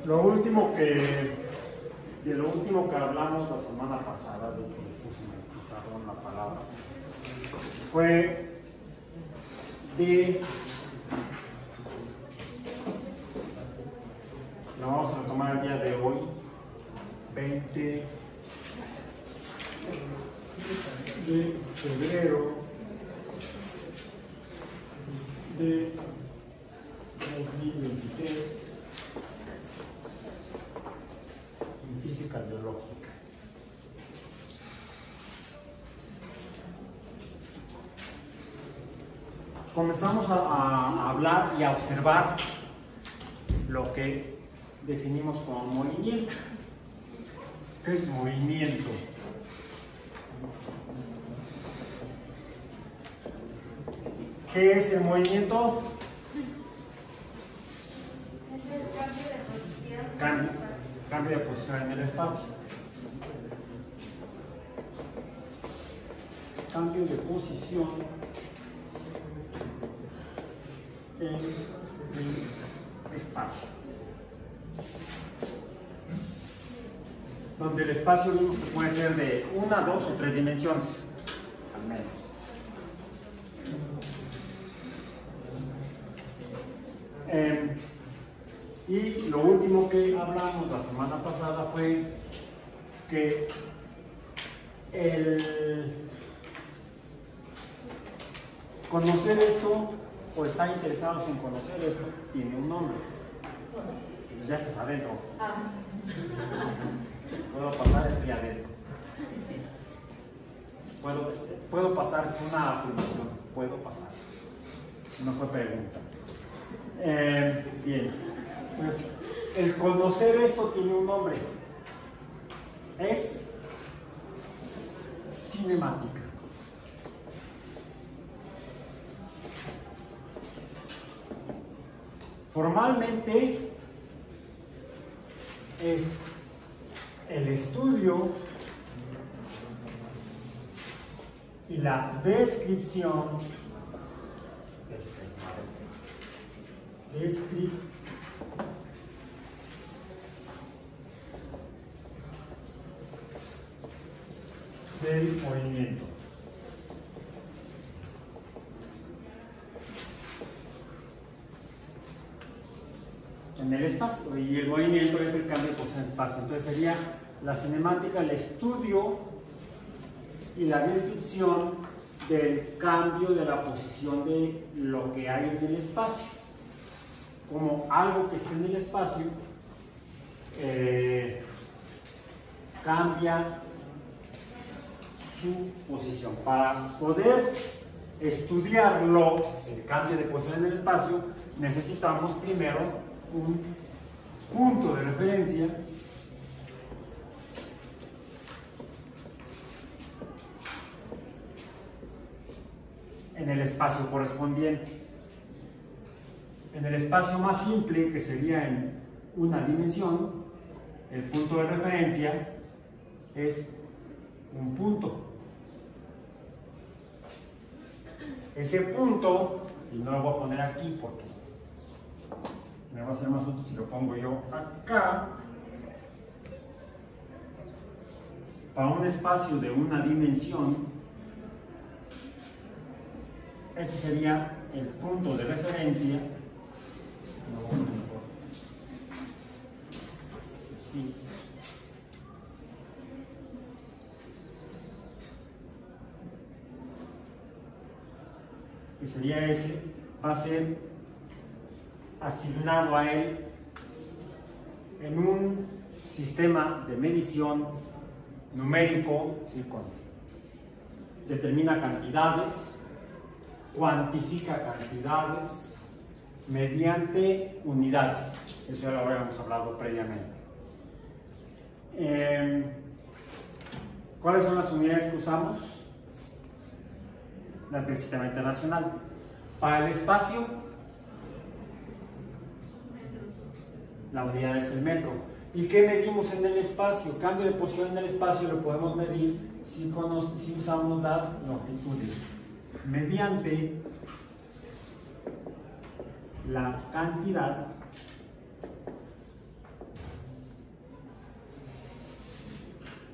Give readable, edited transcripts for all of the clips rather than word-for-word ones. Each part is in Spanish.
De lo último que hablamos la semana pasada, de que puse en el pizarrón la palabra, fue de, lo vamos a retomar el día de hoy, 20 de febrero de 2023, en física biológica. Comenzamos a hablar y a observar lo que definimos como movimiento. ¿Qué es movimiento? ¿Qué es el movimiento? Cambio de posición en el espacio. Cambio de posición en el espacio. Donde el espacio vimos que puede ser de 1, 2 o 3 dimensiones, al menos. Y lo último que hablamos la semana pasada fue que el conocer eso o estar interesados en conocer esto tiene un nombre. Pues ya estás adentro. Puedo pasar, estoy adentro. Puedo pasar una afirmación. Puedo pasar. No fue pregunta. Bien. Pues, el conocer esto tiene un nombre. Es cinemática. Formalmente es el estudio y la descripción del movimiento. En el espacio, y el movimiento es el cambio de posición en el espacio. Entonces sería la cinemática, el estudio y la descripción del cambio de la posición de lo que hay en el espacio. Como algo que está en el espacio cambia su posición. Para poder estudiarlo, el cambio de posición en el espacio, necesitamos primero un punto de referencia en el espacio correspondiente. En el espacio más simple, que sería en una dimensión, el punto de referencia es un punto. Ese punto, y no lo voy a poner aquí porque me va a hacer más útil si lo pongo yo acá, para un espacio de una dimensión, eso sería el punto de referencia. Sí. Que sería ese, va a ser asignado a él en un sistema de medición numérico, ¿sí? Determina cantidades, cuantifica cantidades mediante unidades. Eso ya lo habíamos hablado previamente. ¿Cuáles son las unidades que usamos? Las del sistema internacional. Para el espacio, la unidad es el metro. ¿Y qué medimos en el espacio? Cambio de posición en el espacio lo podemos medir si usamos las longitudes, mediante la cantidad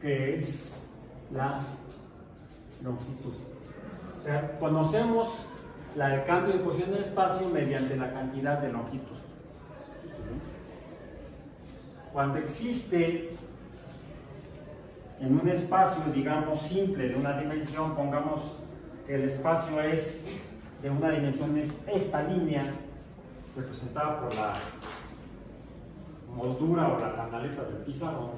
que es la longitud. O sea, conocemos el cambio de posición del espacio mediante la cantidad de longitud. Cuando existe en un espacio, digamos, simple de una dimensión, pongamos que el espacio es de una dimensión, es esta línea representada por la moldura o la canaleta del pizarrón,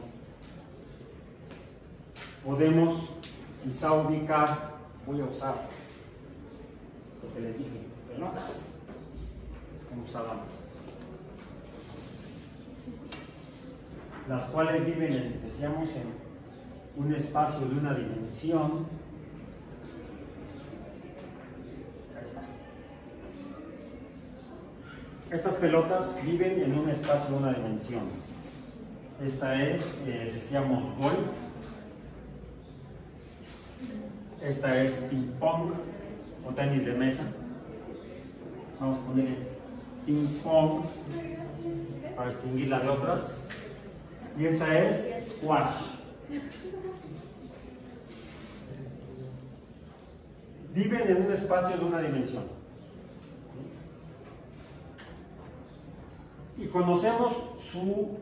podemos quizá ubicar, voy a usar lo que les dije, pelotas, es como usábamos, las cuales viven, decíamos, en un espacio de una dimensión. Ahí está. Estas pelotas viven en un espacio de una dimensión. Esta es, decíamos, golf. Esta es ping pong o tenis de mesa. Vamos a poner ping pong para distinguirla de otras. Y esta es squash. Viven en un espacio de una dimensión. Y conocemos su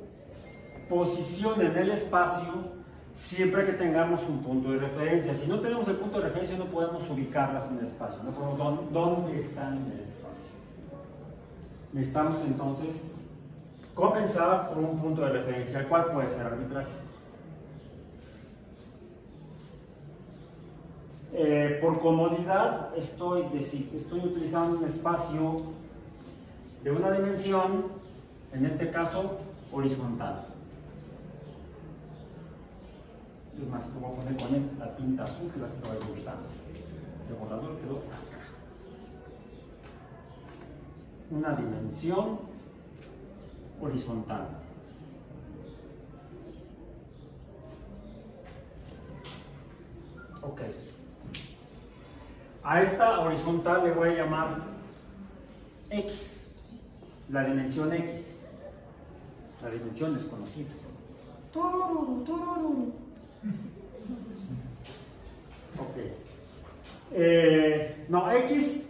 posición en el espacio siempre que tengamos un punto de referencia. Si no tenemos el punto de referencia, no podemos ubicarlas en el espacio. No podemos dónde están en el espacio. Necesitamos entonces comenzar por un punto de referencia, ¿cuál puede ser arbitrario? Por comodidad estoy utilizando un espacio de una dimensión, en este caso horizontal. Es más, lo voy a poner con la tinta azul, que es la que estaba usando. El borrador quedó acá. Una dimensión horizontal. Ok. A esta horizontal le voy a llamar X, la dimensión X, la dimensión desconocida. Tururú, tururú. Ok. No, X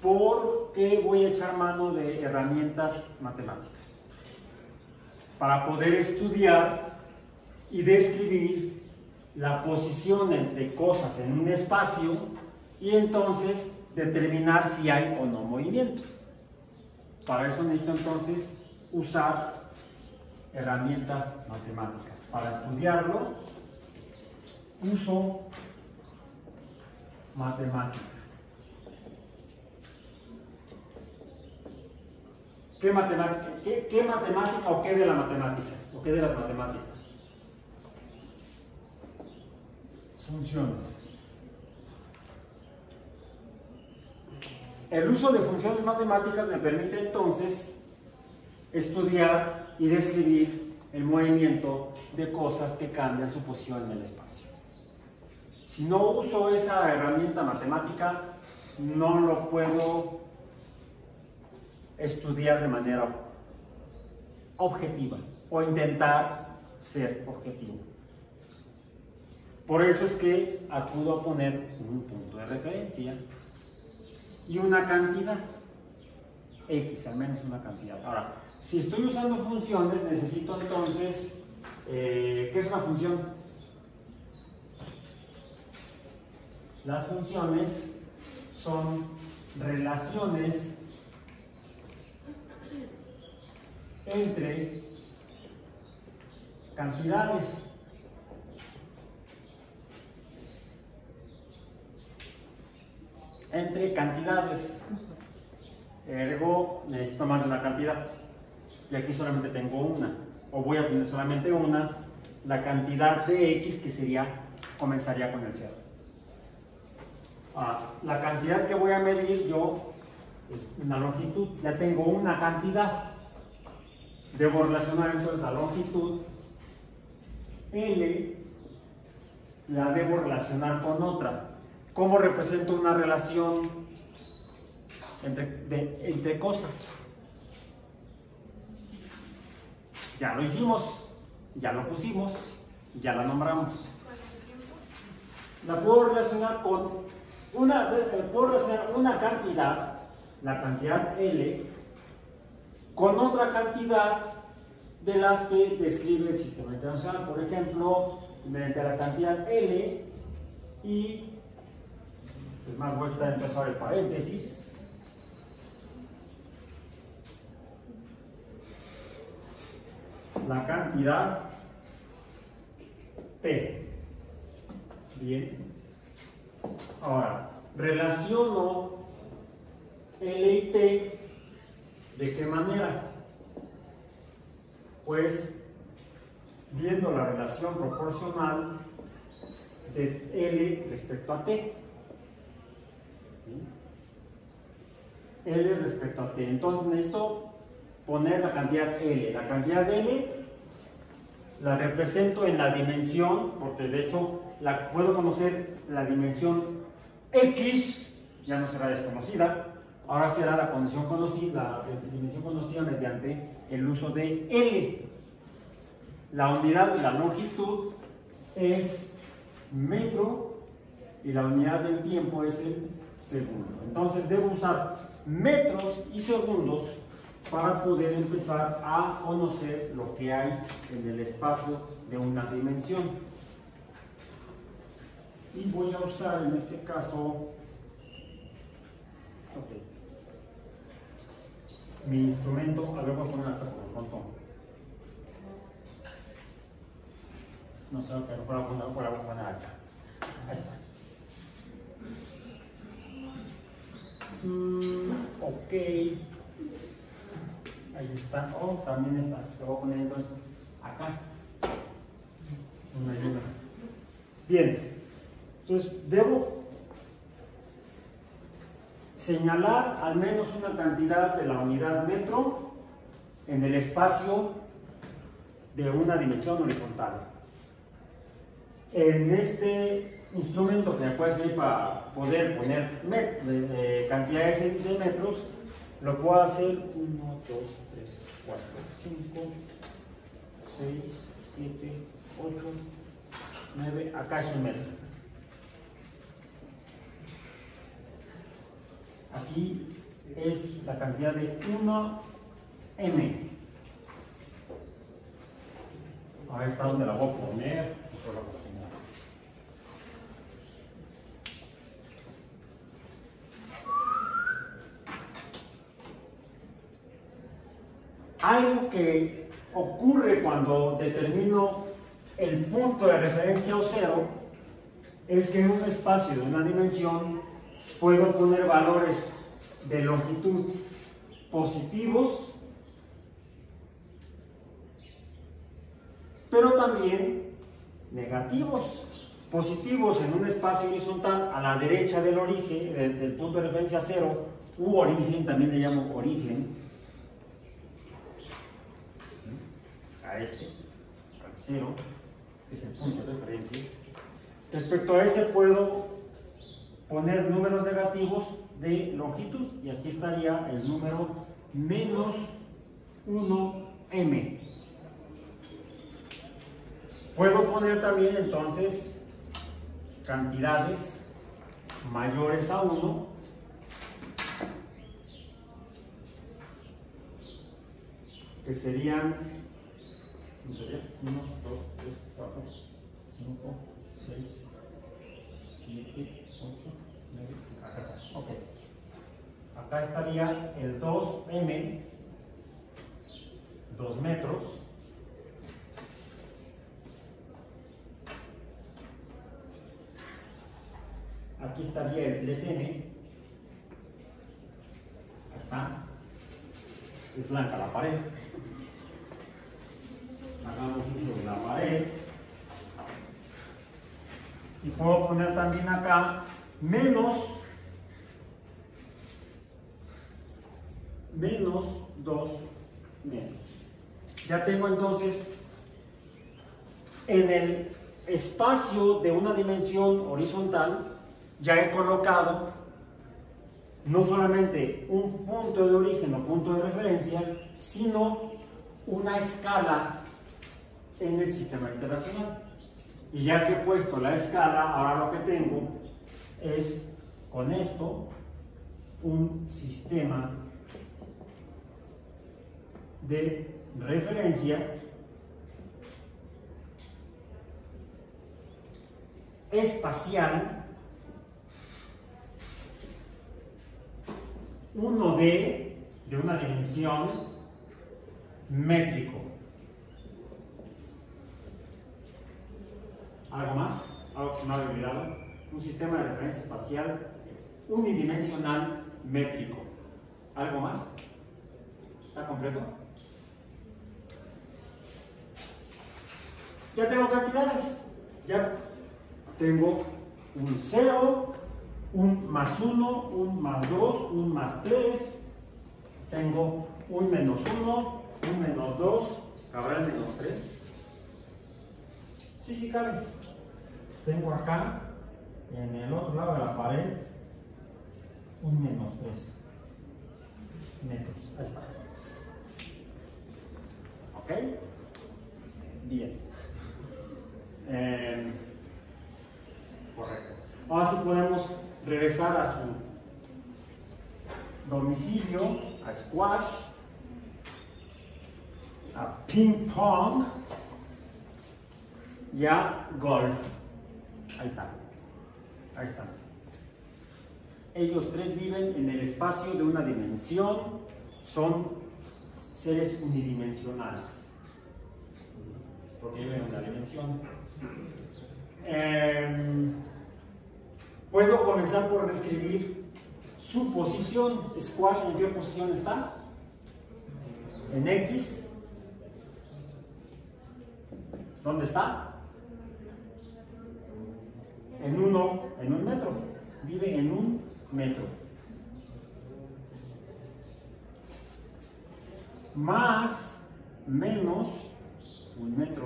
porque voy a echar mano de herramientas matemáticas para poder estudiar y describir la posición de cosas en un espacio y entonces determinar si hay o no movimiento. Para eso necesito entonces usar herramientas matemáticas. Para estudiarlo, uso matemática. ¿Qué matemática? ¿Qué matemática o qué de la matemática? ¿O qué de las matemáticas? Funciones. El uso de funciones matemáticas me permite entonces estudiar y describir el movimiento de cosas que cambian su posición en el espacio. Si no uso esa herramienta matemática, no lo puedo estudiar de manera objetiva o intentar ser objetivo. Por eso es que acudo a poner un punto de referencia y una cantidad, X, al menos una cantidad. Ahora, si estoy usando funciones, necesito entonces, ¿qué es una función? Las funciones son relaciones entre cantidades. Entre cantidades. Ergo, necesito más de una cantidad. Y aquí solamente tengo una. O voy a tener solamente una. La cantidad de X, que comenzaría con el 0. La cantidad que voy a medir yo es una longitud. Ya tengo una cantidad. Debo relacionar entonces la longitud. L la debo relacionar con otra. ¿Cómo represento una relación entre cosas? Ya lo hicimos, ya lo pusimos, ya la nombramos. la puedo relacionar con una cantidad, la cantidad L, con otra cantidad de las que describe el sistema internacional. Por ejemplo, mediante la cantidad L y, es más, voy a empezar el paréntesis. La cantidad T. Bien. Ahora, relaciono L y T. ¿De qué manera? Pues viendo la relación proporcional de L respecto a T. L respecto a T. Entonces necesito poner la cantidad L. La cantidad L la represento en la dimensión, porque de hecho puedo conocer la dimensión X, ya no será desconocida, ahora será la dimensión conocida mediante el uso de L. La unidad de la longitud es metro y la unidad del tiempo es el segundo. Entonces debo usar metros y segundos para poder empezar a conocer lo que hay en el espacio de una dimensión. Y voy a usar en este caso mi instrumento. A ver, voy a poner acá por pronto. No sé, pero voy a poner acá. Ahí está. Ok. Ahí está. Oh, también está. Lo voy a poner entonces acá. Una ayuda. Bien. Entonces, debo señalar al menos una cantidad de la unidad metro en el espacio de una dimensión horizontal. En este instrumento que me puede servir para poder poner cantidades de metros, lo puedo hacer 1, 2, 3, 4, 5, 6, 7, 8, 9, acá es un metro. Aquí es la cantidad de 1m. Ahí está donde la voy a poner. Algo que ocurre cuando determino el punto de referencia o cero es que en un espacio de una dimensión puedo poner valores de longitud positivos, pero también negativos. Positivos en un espacio horizontal a la derecha del origen, del punto de referencia cero, u origen, también le llamo origen, a este, al cero, que es el punto de referencia. Respecto a ese puedo poner números negativos de longitud, y aquí estaría el número menos 1m. Puedo poner también entonces cantidades mayores a 1, que serían 1, 2, 3, 4, 5, 6, 7, 8, 9, acá está. Ok. Acá estaría el 2m, 2 metros. Aquí estaría el 3m. Ahí está. Es blanca la pared. Hagamos uso de la pared. Y puedo poner también acá menos 2 metros. Ya tengo entonces en el espacio de una dimensión horizontal, ya he colocado no solamente un punto de origen o punto de referencia, sino una escala en el sistema internacional. Y ya que he puesto la escala, ahora lo que tengo es, con esto, un sistema de referencia espacial 1D de una dimensión métrico. ¿Algo más? Algo que se me había olvidado. Un sistema de referencia espacial unidimensional métrico. ¿Algo más? ¿Está completo? Ya tengo cantidades. Ya tengo un 0, un más 1, un más 2, un más 3. Tengo un menos 1, un menos 2. ¿Cabrá el menos 3? Sí, sí cabe. Tengo acá, en el otro lado de la pared, un menos 3 metros. Ahí está. ¿Ok? Bien. Correcto. Ahora sí podemos regresar a su domicilio, a squash, a ping pong y a golf. Ahí está. Ahí están. Ellos tres viven en el espacio de una dimensión, son seres unidimensionales, porque viven en una dimensión. Puedo comenzar por describir su posición. Squash, ¿en qué posición está? En X. ¿Dónde está? En un metro. Vive en un metro. Más, menos, un metro.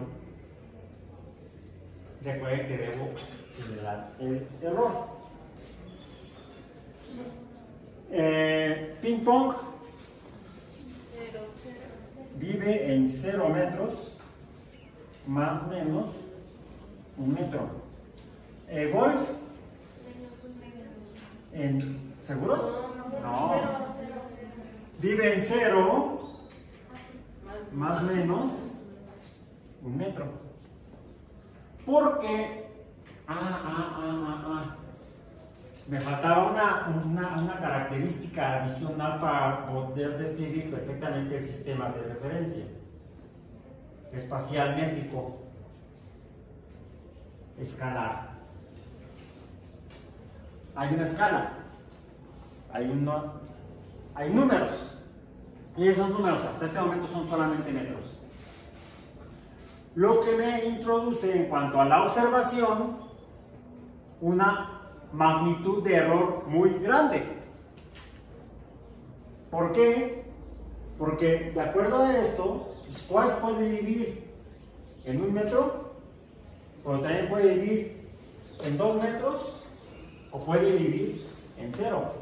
Recuerden que debo señalar el error. Ping pong vive en 0 metros, más menos un metro. Golf, ¿seguros? No. Vive en 0, más menos un metro. Porque me faltaba una característica adicional para poder describir perfectamente el sistema de referencia espacial métrico escalar. Hay una escala, hay números, y esos números hasta este momento son solamente metros. Lo que me introduce en cuanto a la observación una magnitud de error muy grande. ¿Por qué? Porque de acuerdo a esto, squash puede vivir en 1 metro, pero también puede vivir en 2 metros o puede vivir en 0.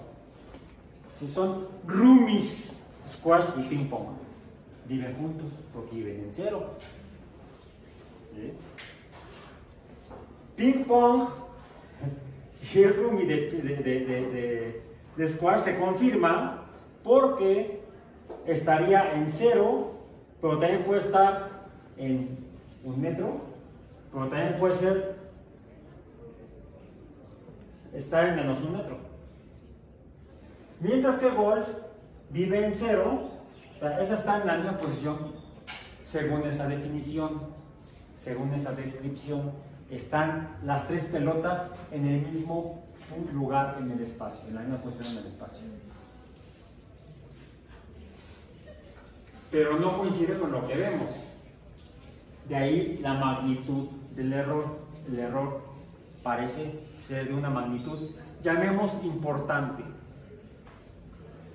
Si son roomies, squash y ping pong viven juntos porque viven en 0. ¿Sí? Ping pong, si es roomie de squash, se confirma porque estaría en 0, pero también puede estar en 1 metro, pero también puede estar en menos 1 metro. Mientras que golf vive en 0, o sea, esa está en la misma posición según esa definición. Según esa descripción, están las 3 pelotas en el mismo lugar en el espacio, en la misma posición en el espacio. Pero no coincide con lo que vemos. De ahí la magnitud del error. El error parece ser de una magnitud, llamemos importante.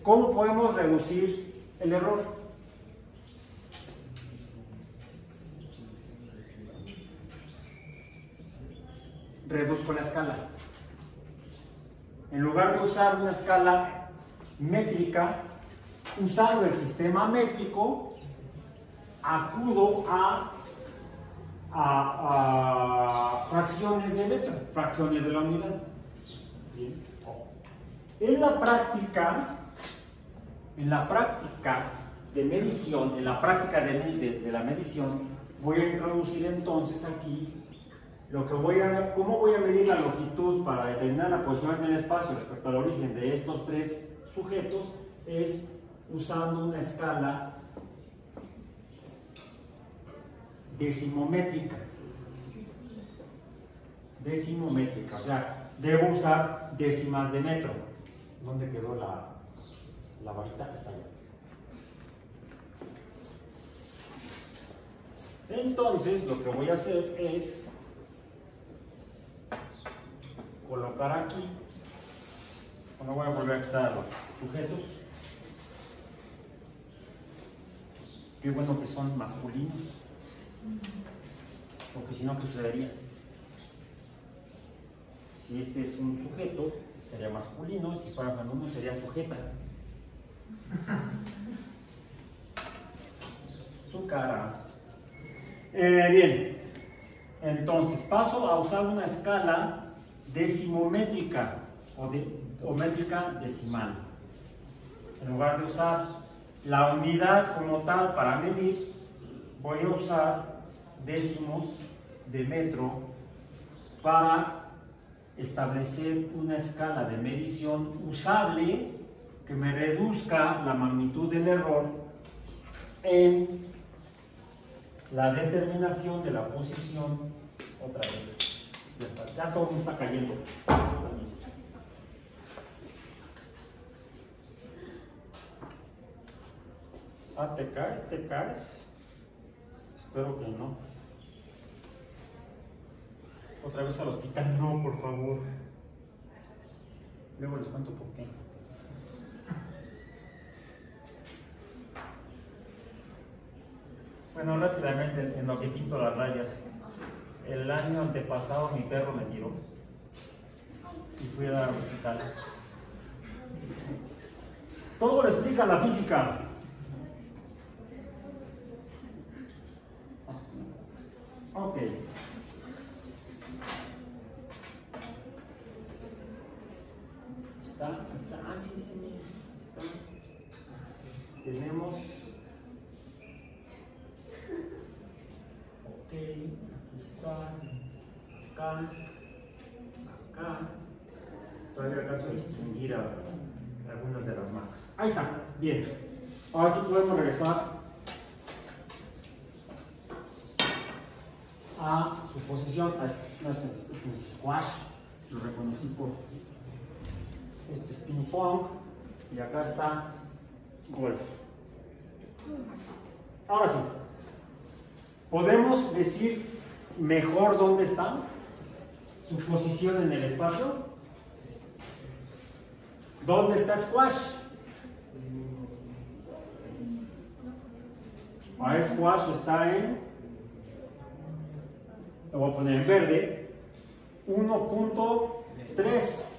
¿Cómo podemos reducir el error? Reduzco la escala. En lugar de usar una escala métrica, usando el sistema métrico, acudo a a fracciones de metro, fracciones de la unidad. Bien. En la práctica de medición, en la práctica de la medición, voy a introducir entonces aquí cómo voy a medir la longitud para determinar la posición en el espacio respecto al origen de estos tres sujetos, es usando una escala decimométrica. O sea, debo usar décimas de metro. ¿Dónde quedó la varita? Está allá. Entonces, lo que voy a hacer es colocar aquí, bueno, voy a volver a quitar los sujetos. Qué bueno que son masculinos, porque si no, ¿qué sucedería? Si este es un sujeto, sería masculino, si fuera femenino, sería sujeta. Su cara. Bien, entonces paso a usar una escala decimométrica o métrica decimal. En lugar de usar la unidad como tal para medir, voy a usar décimos de metro para establecer una escala de medición usable que me reduzca la magnitud del error en la determinación de la posición. Otra vez, ya todo me está cayendo. Ah, ¿te caes? ¿Te caes? Espero que no. Otra vez al hospital, no, por favor. Luego les cuento por qué. Bueno, rápidamente, en lo que pinto las rayas. El año antepasado mi perro me tiró y fui a dar al hospital. Todo lo explica la física. Ok. Está, ah, sí, sí, está. Tenemos. Ok, aquí está. Acá. Acá. Todavía alcanzo a distinguir algunas de las marcas. Ahí está, bien. Ahora sí podemos regresar a su posición. Este es squash, lo reconocí por este es ping pong y acá está golf. Ahora sí, podemos decir mejor dónde está su posición en el espacio. ¿Dónde está squash? Ahora squash está en, lo voy a poner en verde, 1.3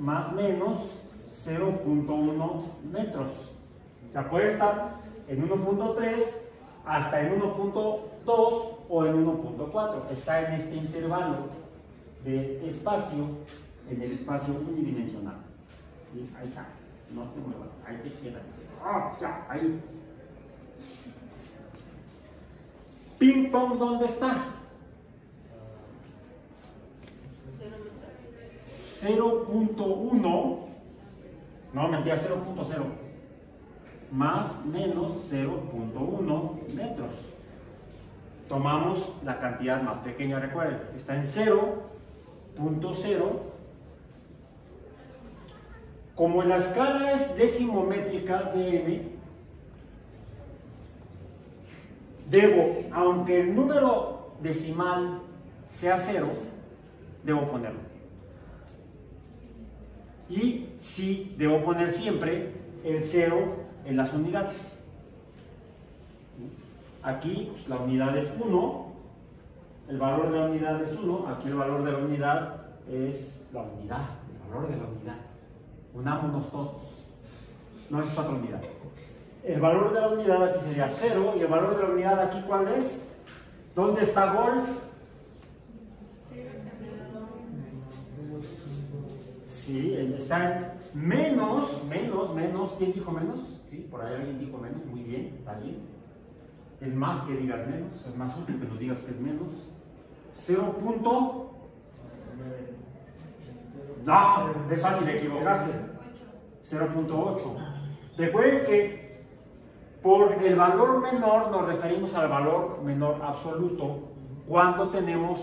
más menos 0.1 metros. O sea, puede estar en 1.3 hasta en 1.2 o en 1.4. Está en este intervalo de espacio, en el espacio unidimensional. ¿Sí? Ahí está. No te muevas. Ahí te quedas. ¡Ah! Ya, ahí. Ping pong, ¿dónde está? 0.1, no, mentira, 0.0 más menos 0.1 metros. Tomamos la cantidad más pequeña, recuerden, está en 0.0. Como la escala es decimométrica de m, debo, aunque el número decimal sea 0, debo ponerlo. Y sí, debo poner siempre el 0 en las unidades. Aquí pues, la unidad es 1, el valor de la unidad es 1, aquí el valor de la unidad es la unidad, el valor de la unidad. Unámonos todos. No es otra unidad. el valor de la unidad aquí sería 0, y el valor de la unidad aquí, ¿cuál es? ¿Dónde está golf? Sí, está en menos, ¿quién dijo menos? Sí, por ahí alguien dijo menos, muy bien, está bien. Es más que digas menos, es más útil que nos digas que es menos. 0. No, es fácil equivocarse. 0.8. Recuerden que por el valor menor nos referimos al valor menor absoluto cuando tenemos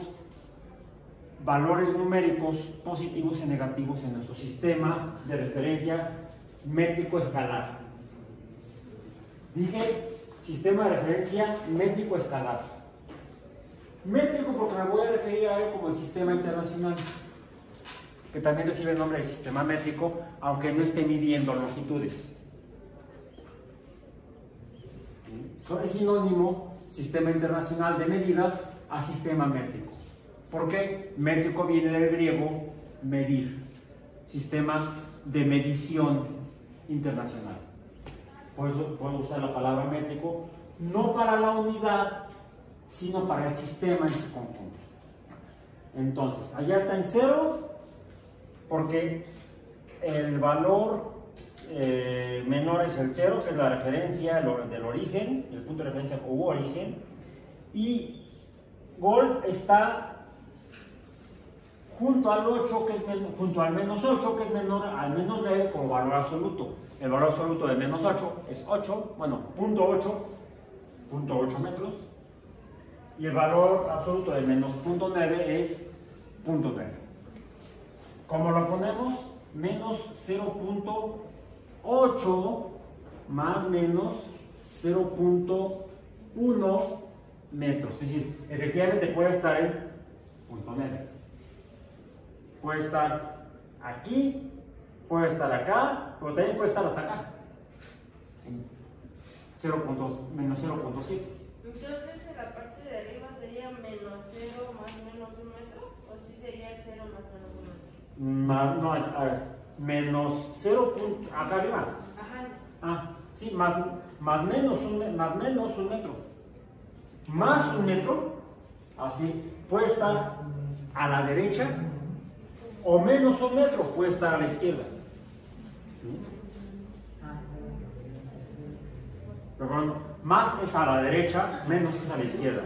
valores numéricos positivos y negativos en nuestro sistema de referencia métrico escalar. Dije sistema de referencia métrico escalar. Métrico porque me voy a referir a él como el sistema internacional, que también recibe el nombre de sistema métrico, aunque no esté midiendo longitudes. Es sinónimo sistema internacional de medidas a sistema métrico. ¿Por qué? Métrico viene del griego medir, sistema de medición internacional. Por eso puedo usar la palabra métrico, no para la unidad, sino para el sistema en su conjunto. Entonces, allá está en 0, porque el valor menor es el 0, que es la referencia del origen, el punto de referencia u origen, y golf está junto al 8, junto al menos 8, que es menor al menos 9 como valor absoluto. El valor absoluto de menos 8 es 8, bueno, 0.8 metros, y el valor absoluto de menos 0.9 es 0.9. ¿Cómo lo ponemos? Menos 0.8 más menos 0.1 metros. Es decir, efectivamente puede estar en 0.9. Puede estar aquí, puede estar acá, pero también puede estar hasta acá. Menos 0.7. Entonces, en la parte de arriba sería menos 0 más menos 1 metro, o sí sería 0 más menos 1 metro. No, a ver, menos 0. Acá arriba. Ajá. Ah, sí, más menos un metro. Más 1 metro, así, puede estar a la derecha, o menos 1 metro, puede estar a la izquierda. Perdón, más es a la derecha, menos es a la izquierda.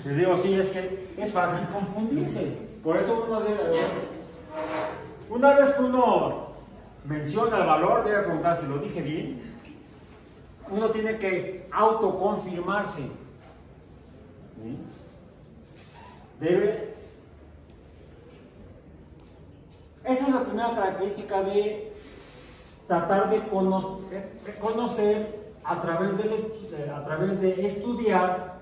Les digo, sí, es que es fácil confundirse. Por eso una vez que uno menciona el valor, debe preguntar si lo dije bien. Uno tiene que autoconfirmarse. Esa es la primera característica de tratar de conocer a través de estudiar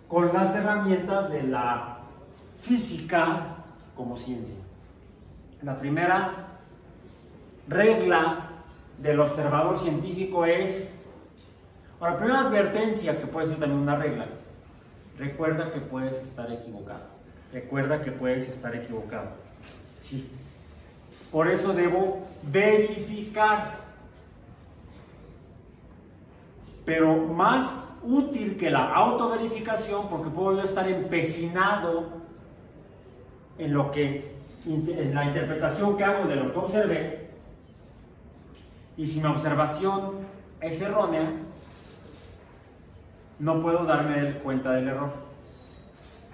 con las herramientas de la física como ciencia. La primera regla del observador científico es, la primera advertencia, que puede ser también una regla: recuerda que puedes estar equivocado. Recuerda que puedes estar equivocado. Sí. Por eso debo verificar. Pero más útil que la autoverificación, porque puedo yo estar empecinado en la interpretación que hago de lo que observé, y si mi observación es errónea, no puedo darme cuenta del error.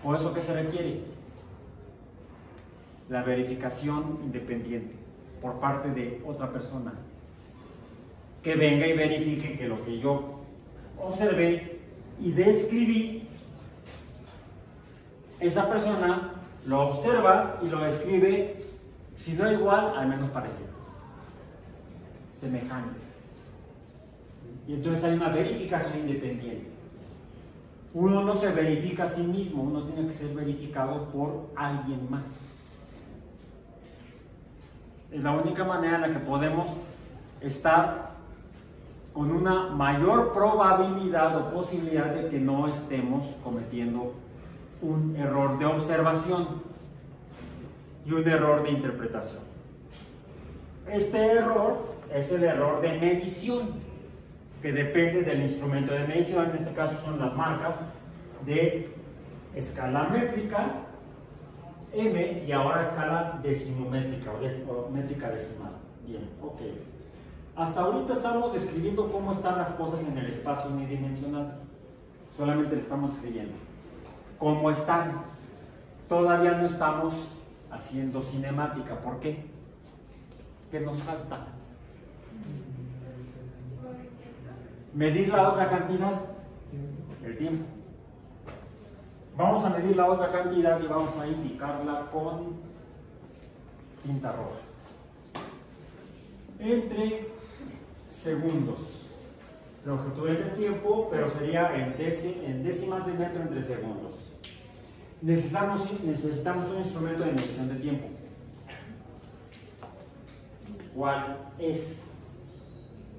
Por eso, ¿qué se requiere? La verificación independiente por parte de otra persona, que venga y verifique que lo que yo observé y describí, esa persona lo observa y lo describe, si no igual, al menos parecido, semejante. Y entonces hay una verificación independiente. Uno no se verifica a sí mismo, uno tiene que ser verificado por alguien más. Es la única manera en la que podemos estar con una mayor probabilidad o posibilidad de que no estemos cometiendo un error de observación y un error de interpretación. Este error es el error de medición, que depende del instrumento de medición. En este caso son las marcas de escala métrica, M, y ahora escala decimométrica o métrica decimal. Bien, ok. Hasta ahorita estamos describiendo cómo están las cosas en el espacio unidimensional. Solamente le estamos escribiendo cómo están. Todavía no estamos haciendo cinemática. ¿Por qué? ¿Qué nos falta? Medir la otra cantidad, el tiempo. Vamos a medir la otra cantidad y vamos a indicarla con tinta roja. Entre segundos. Longitudes de tiempo, pero sería en décimas de metro entre segundos. Necesitamos un instrumento de medición de tiempo. ¿Cuál es?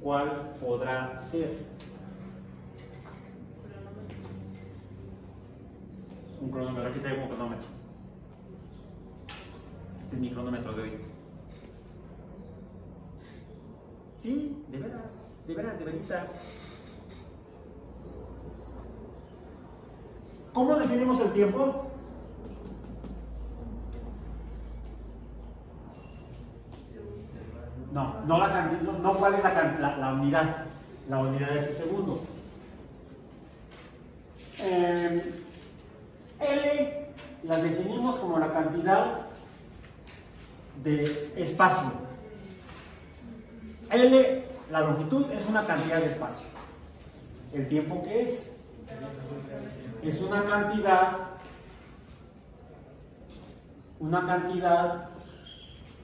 ¿Cuál podrá ser? Un cronómetro. Aquí traigo un cronómetro. Este es mi cronómetro de hoy. Sí, de veras, de veritas. ¿Cómo definimos el tiempo? No la cantidad, no cuál es la unidad. La unidad es el segundo. L la definimos como la cantidad de espacio. L, la longitud, es una cantidad de espacio. ¿El tiempo qué es? Es una cantidad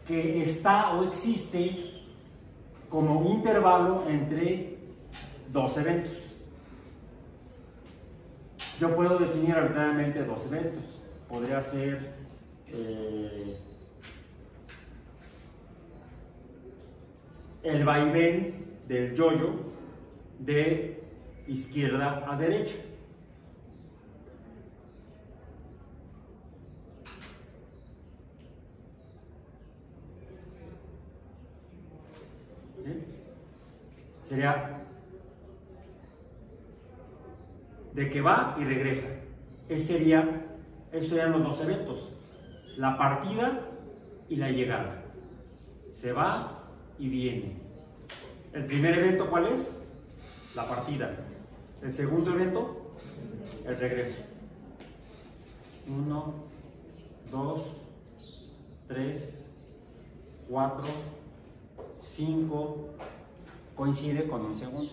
que está o existe como intervalo entre dos eventos. Yo puedo definir arbitrariamente dos eventos. Podría ser el vaivén del yoyo de izquierda a derecha. ¿Sí? Sería de que va y regresa. Esos serían los dos eventos: la partida y la llegada. Se va y viene. El primer evento, ¿cuál es? La partida. El segundo evento, el regreso. 1, 2, 3, 4, 5. Coincide con un segundo.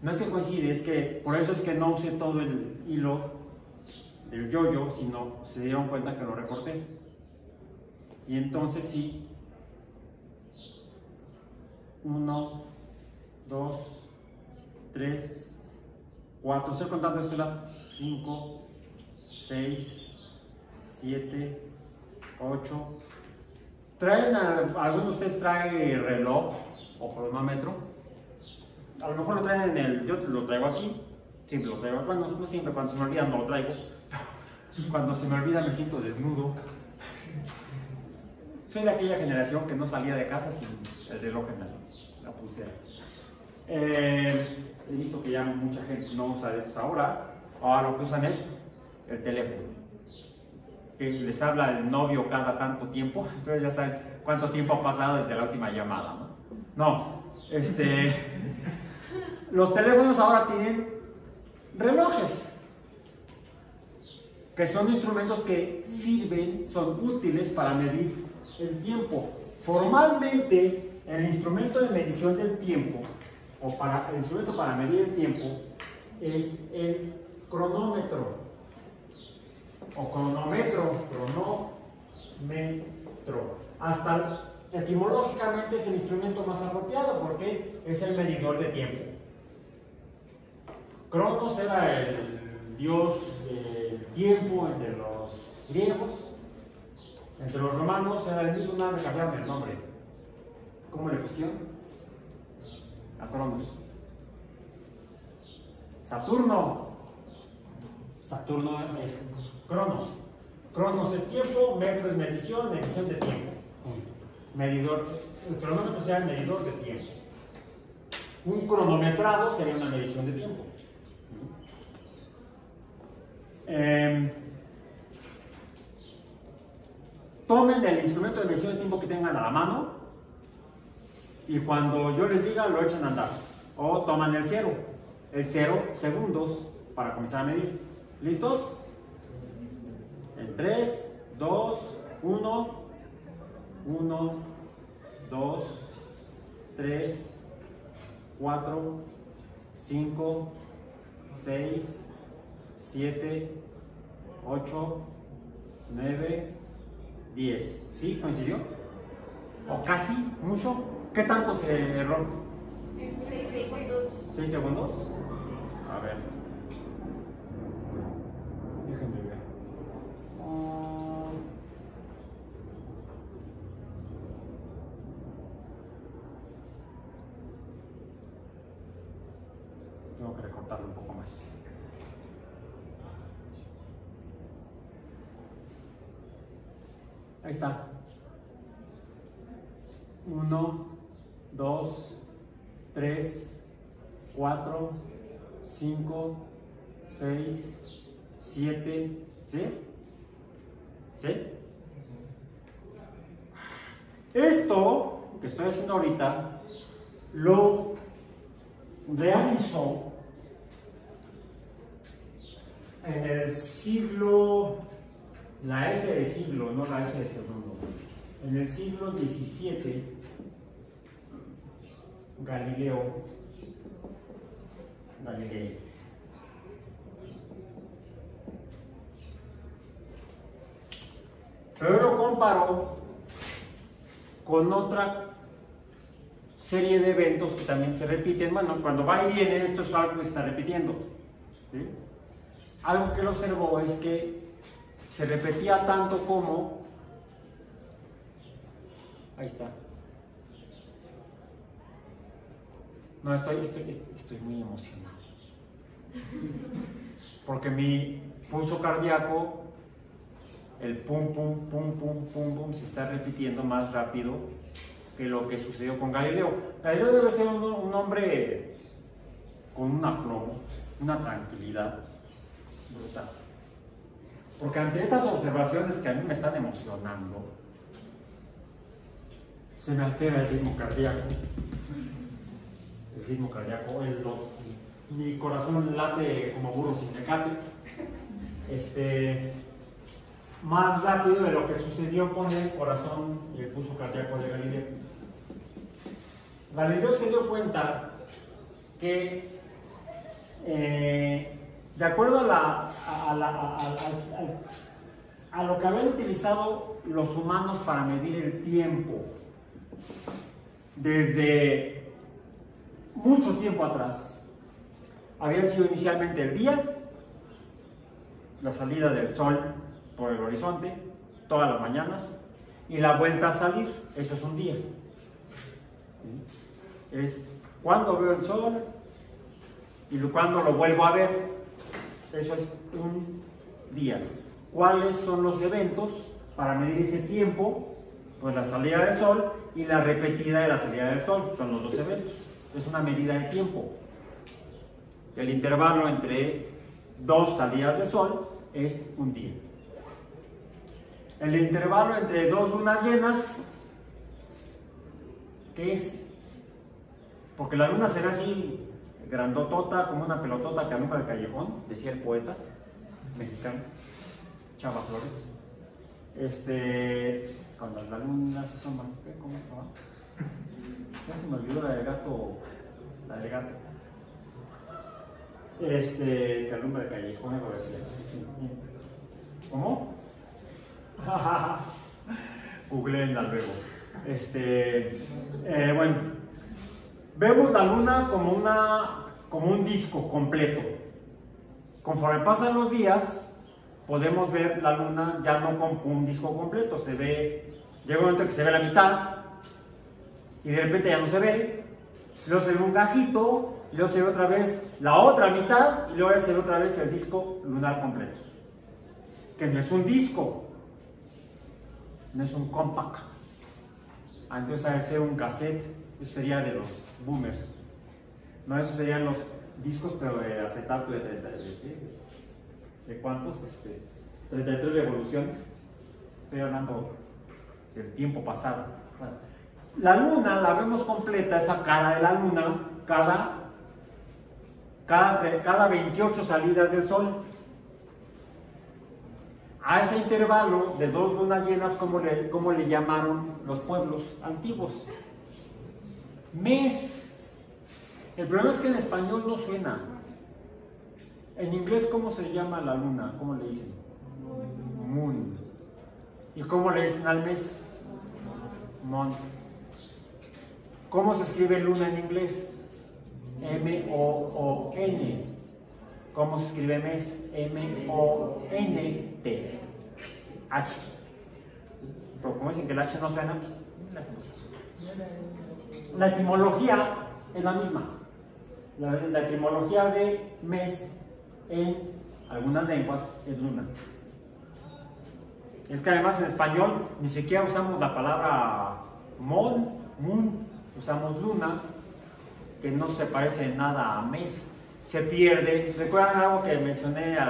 No es que coincide, es que por eso es que no usé todo el hilo del yo-yo, sino se dieron cuenta que lo recorté. Y entonces sí. 1, 2, 3, 4. Estoy contando de este lado. 5, 6, 7, 8. ¿Alguno de ustedes trae reloj o cronómetro? A lo mejor lo traen yo lo traigo aquí. Siempre lo traigo. Bueno, no siempre, cuando se me olvida no lo traigo. Cuando se me olvida me siento desnudo. Soy de aquella generación que no salía de casa sin el reloj en la pulsera. He visto que ya mucha gente no usa estos ahora. Ahora lo que usan es el teléfono. Que les habla el novio cada tanto tiempo. Entonces ya saben cuánto tiempo ha pasado desde la última llamada, ¿no? Los teléfonos ahora tienen relojes, que son instrumentos que son útiles para medir el tiempo. Formalmente, el instrumento de medición del tiempo, el instrumento para medir el tiempo, es el cronómetro, o cronómetro. Hasta etimológicamente es el instrumento más apropiado porque es el medidor de tiempo. Cronos era el dios del tiempo entre los griegos. Entre los romanos era el mismo, nada, cambiaron el nombre. ¿Cómo le pusieron? A Cronos. Saturno es Cronos. Cronos es tiempo, metro es medición de tiempo. Medidor, el cronómetro sea el medidor de tiempo. Un cronometrado sería una medición de tiempo. Tomen el instrumento de medición de tiempo que tengan a la mano y cuando yo les diga lo echan a andar. O toman el 0 segundos para comenzar a medir. ¿Listos? En 3, 2, 1, 1, 2, 3, 4, 5, 6, 7, 8, 9, 10. ¿Sí? ¿Coincidió? ¿O casi? ¿Mucho? ¿Qué tanto se erró? 6 segundos. ¿6 segundos? A ver. Déjenme ver. Tengo que recortarlo un poco más. Ahí está. 1, 2, 3, 4, 5, 6, 7, ¿sí? ¿Sí? Esto que estoy haciendo ahorita lo realizó en el siglo, la S de siglo, no la S de segundo, en el siglo XVII, Galilei. Pero lo comparó con otra serie de eventos que también se repiten. Bueno, cuando va y viene, esto es algo que se está repitiendo, ¿sí? Algo que él observó es que se repetía tanto como... Ahí está. No, estoy muy emocionado. Porque mi pulso cardíaco, el pum, pum, pum, pum, pum, pum, se está repitiendo más rápido que lo que sucedió con Galileo. Galileo debe ser un hombre con un aplomo, una tranquilidad brutal. Porque ante estas observaciones que a mí me están emocionando, se me altera el ritmo cardíaco. Mi corazón late como burro sin mecate. Más rápido de lo que sucedió con el corazón y el pulso cardíaco de Galileo. Galileo se dio cuenta que de acuerdo a lo que habían utilizado los humanos para medir el tiempo desde mucho tiempo atrás, habían sido inicialmente el día, la salida del sol por el horizonte, todas las mañanas, y la vuelta a salir, eso es un día. Es cuando veo el sol y cuando lo vuelvo a ver, eso es un día. ¿Cuáles son los eventos para medir ese tiempo? Pues la salida del sol y la repetida de la salida del sol, son los dos eventos. Es una medida de tiempo. El intervalo entre dos salidas de sol es un día. El intervalo entre dos lunas llenas, ¿qué es? Porque la luna será así, grandotota, como una pelotota que alumbra el callejón, decía el poeta mexicano, Chava Flores. Cuando la luna se asoma, ¿cómo va? Ya se me olvidó la del gato. Que alumbra el callejón, algo así. ¿Cómo? Googleenla luego. Bueno, vemos la luna como un disco completo. Conforme pasan los días, podemos ver la luna ya no como un disco completo. Llega un momento que se ve la mitad y de repente ya no se ve. Luego se ve un gajito, luego se ve otra vez la otra mitad y luego se ve otra vez el disco lunar completo. Que no es un disco, no es un compact. Entonces ha de ser un cassette, eso sería de los boomers. No, esos serían los discos, pero de acetato ¿de cuántos? 33 revoluciones. Estoy hablando del tiempo pasado. Bueno, la luna la vemos completa, esa cara de la luna, cada 28 salidas del sol. A ese intervalo de 2 lunas llenas, ¿cómo le llamaron los pueblos antiguos? Mes. El problema es que en español no suena. En inglés, ¿cómo se llama la luna? ¿Cómo le dicen? Moon. ¿Y cómo le dicen al mes? Month. ¿Cómo se escribe luna en inglés? M-O-O-N. ¿Cómo se escribe mes? M-O-N-T. H. Pero como dicen que el H no suena, pues no le hacemos caso. La etimología es la misma. La etimología de mes en algunas lenguas es luna. Es que además en español ni siquiera usamos la palabra moon, usamos luna, que no se parece nada a mes. Se pierde. ¿Recuerdan algo que mencioné en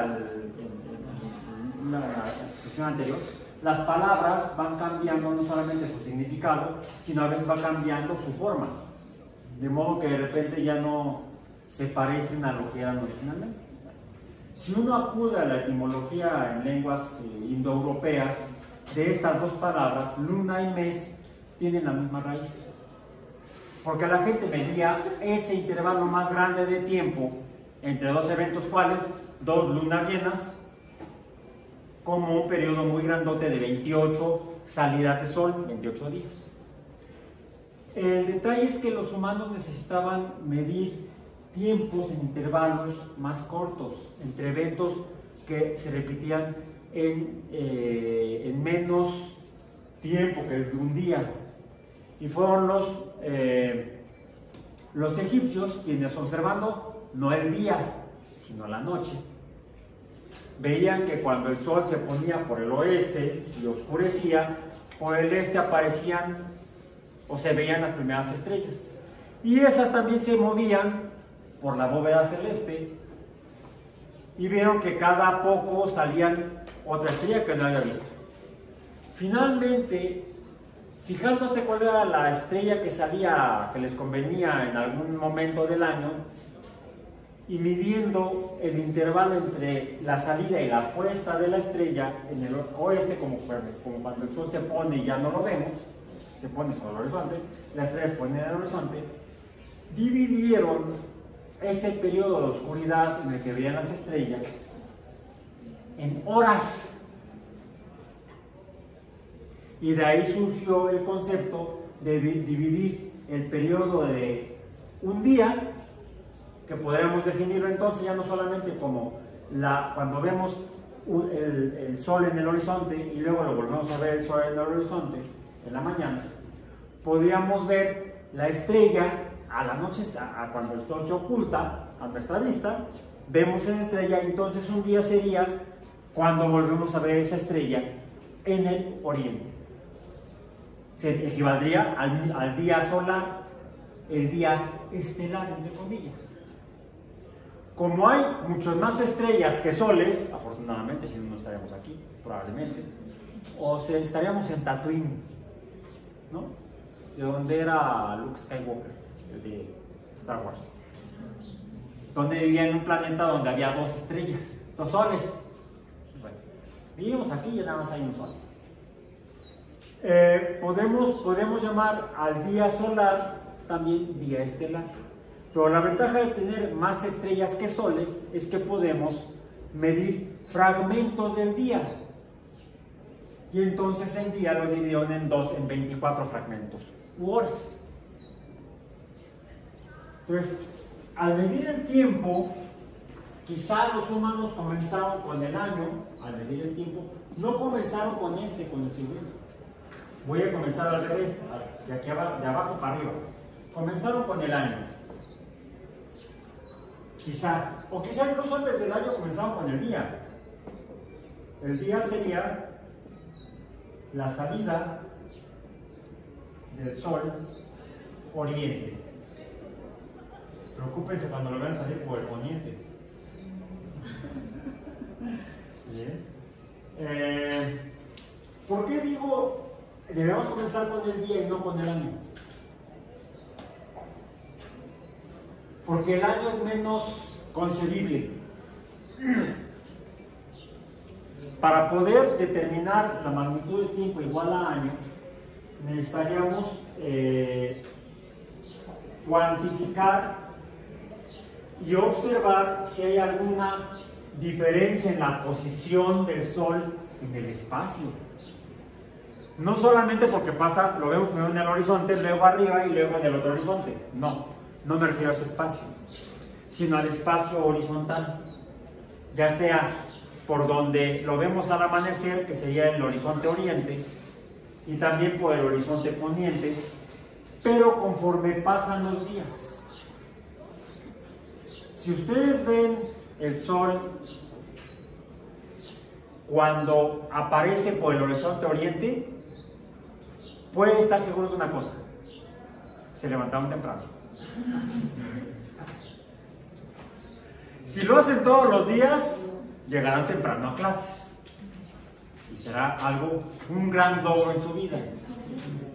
una sesión anterior? Las palabras van cambiando no solamente su significado, sino a veces va cambiando su forma. De modo que de repente ya no se parecen a lo que eran originalmente. Si uno acude a la etimología en lenguas indoeuropeas, de estas dos palabras, luna y mes, tienen la misma raíz. Porque la gente medía ese intervalo más grande de tiempo entre dos eventos, ¿cuáles? 2 lunas llenas, como un periodo muy grandote de 28 salidas de sol, 28 días. El detalle es que los humanos necesitaban medir tiempos en intervalos más cortos, entre eventos que se repetían en menos tiempo que de un día. Y fueron los egipcios quienes, observando no el día, sino la noche, veían que cuando el sol se ponía por el oeste y oscurecía, por el este aparecían o se veían las primeras estrellas. Y esas también se movían por la bóveda celeste y vieron que cada poco salían otra estrella que no había visto. Finalmente, fijándose cuál era la estrella que salía, que les convenía en algún momento del año, y midiendo el intervalo entre la salida y la puesta de la estrella en el oeste, como cuando el sol se pone y ya no lo vemos, se pone sobre el horizonte, la estrella se pone en el horizonte, dividieron ese periodo de oscuridad en el que veían las estrellas en horas. Y de ahí surgió el concepto de dividir el periodo de un día, que podríamos definirlo entonces ya no solamente como cuando vemos el sol en el horizonte y luego lo volvemos a ver el sol en el horizonte en la mañana, podríamos ver la estrella a la noche, cuando el sol se oculta a nuestra vista, vemos esa estrella, y entonces un día sería cuando volvemos a ver esa estrella en el oriente. Se equivaldría al día solar, el día estelar, entre comillas. Como hay muchas más estrellas que soles, afortunadamente, si no estaríamos aquí, probablemente, o estaríamos en Tatooine, ¿no? De donde era Luke Skywalker, de Star Wars, donde vivía en un planeta donde había 2 estrellas, 2 soles. Bueno, vivimos aquí y nada más hay un sol. Podemos llamar al día solar también día estelar, pero la ventaja de tener más estrellas que soles es que podemos medir fragmentos del día, y entonces el día lo dividieron en 24 fragmentos u horas. Entonces, al medir el tiempo, quizá los humanos comenzaron con el año, al medir el tiempo, no comenzaron con con el segundo. Voy a comenzar al revés, de abajo para arriba. Comenzaron con el año. Quizá, o quizá incluso antes del año comenzaron con el día. El día sería la salida del sol oriente. Preocúpense cuando lo vean salir por el poniente. Bien. ¿Por qué digo debemos comenzar con el día y no con el año? Porque el año es menos concebible. Para poder determinar la magnitud de tiempo igual a año, necesitaríamos cuantificar y observar si hay alguna diferencia en la posición del Sol en el espacio. No solamente porque pasa, lo vemos primero en el horizonte, luego arriba y luego en el otro horizonte. No me refiero a ese espacio, sino al espacio horizontal, ya sea por donde lo vemos al amanecer, que sería el horizonte oriente, y también por el horizonte poniente, pero conforme pasan los días. Si ustedes ven el Sol cuando aparece por el horizonte oriente, pueden estar seguros de una cosa: se levantaron temprano. Si lo hacen todos los días, llegarán temprano a clases y será un gran logro en su vida.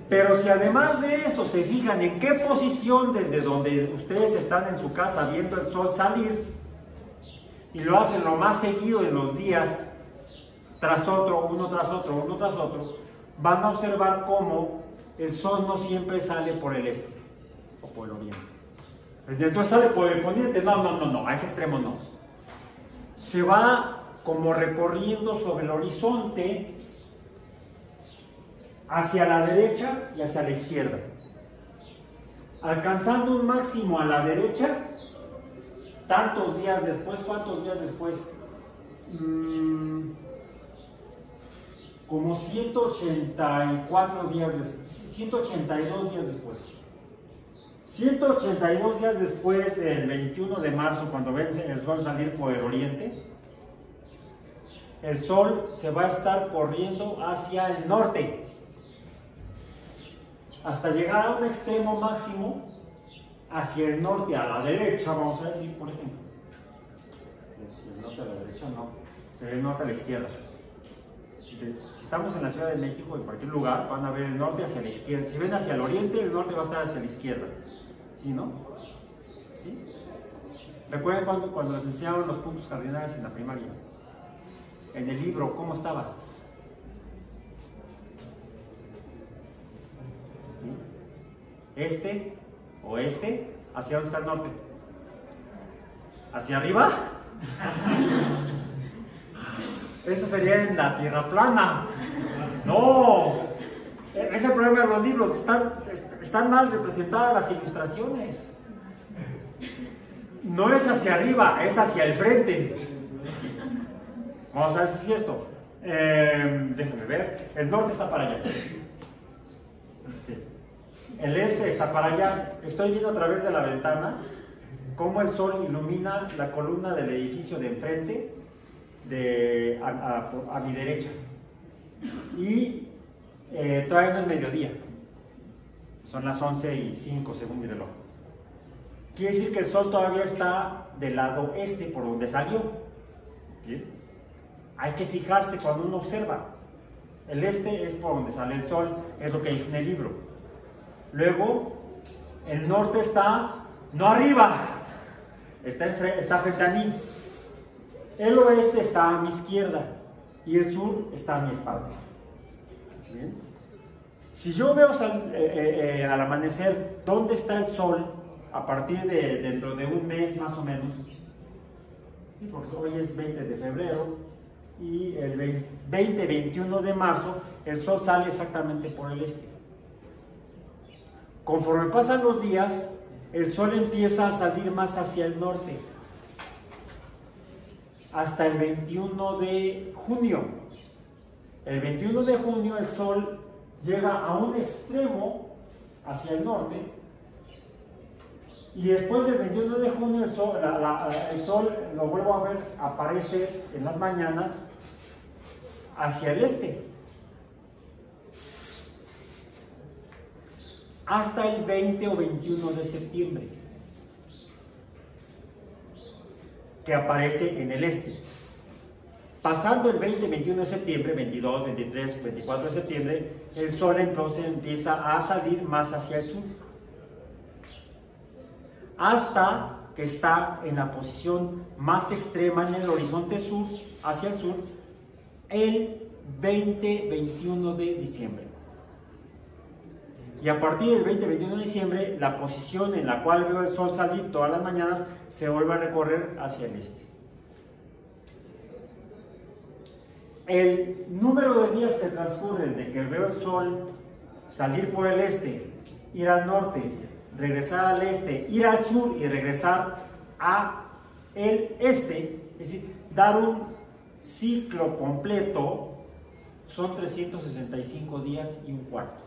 Pero si además de eso se fijan en qué posición desde donde ustedes están en su casa viendo el Sol salir, y lo hacen lo más seguido en los días, tras otro, uno tras otro, uno tras otro, van a observar cómo el Sol no siempre sale por el este o por el oriente. Entonces sale por el poniente. No, a ese extremo no. Se va como recorriendo sobre el horizonte hacia la derecha y hacia la izquierda, alcanzando un máximo a la derecha. ¿Cuántos días después? Como 184 días después, 182 días después. 182 días después del 21 de marzo, cuando ven el Sol salir por el oriente, el Sol se va a estar corriendo hacia el norte, hasta llegar a un extremo máximo hacia el norte, a la derecha, vamos a decir, por ejemplo. Si el norte a la derecha, no, sería el norte a la izquierda. Si estamos en la Ciudad de México, en cualquier lugar, van a ver el norte hacia la izquierda. Si ven hacia el oriente, el norte va a estar hacia la izquierda. ¿Sí, no? ¿Sí? ¿Recuerdan cuando les enseñaron los puntos cardinales en la primaria? En el libro, ¿cómo estaba? ¿Sí? Este, oeste, ¿hacia dónde está el norte? ¿Hacia arriba? Eso sería en la tierra plana. No, ese es el problema de los libros, están mal representadas las ilustraciones. No es hacia arriba, es hacia el frente. Vamos a ver si es cierto. Déjenme ver. El norte está para allá. Sí. El este está para allá. Estoy viendo a través de la ventana cómo el Sol ilumina la columna del edificio de enfrente a mi derecha. Y todavía no es mediodía. Son las 11:05 según mi reloj. Quiere decir que el Sol todavía está del lado este, por donde salió. ¿Sí? Hay que fijarse cuando uno observa. El este es por donde sale el Sol, es lo que dice en el libro. Luego, el norte está, no arriba, está frente a mí. El oeste está a mi izquierda y el sur está a mi espalda. ¿Bien? Si yo veo al amanecer dónde está el Sol a partir de dentro de un mes más o menos, ¿sí? Porque hoy es 20 de febrero y el 20-21 de marzo el Sol sale exactamente por el este. Conforme pasan los días, el Sol empieza a salir más hacia el norte, hasta el 21 de junio. El 21 de junio el Sol llega a un extremo hacia el norte, y después del 21 de junio el Sol, lo vuelvo a ver, aparece en las mañanas hacia el este, hasta el 20 o 21 de septiembre. que aparece en el este. Pasando el 20, 21 de septiembre, 22, 23, 24 de septiembre, el Sol entonces empieza a salir más hacia el sur, hasta que está en la posición más extrema en el horizonte sur, hacia el sur, el 20-21 de diciembre. Y a partir del 20-21 de diciembre, la posición en la cual veo el Sol salir todas las mañanas se vuelve a recorrer hacia el este. El número de días que transcurren de que veo el Sol salir por el este, ir al norte, regresar al este, ir al sur y regresar a el este, es decir, dar un ciclo completo, son 365 días y un cuarto.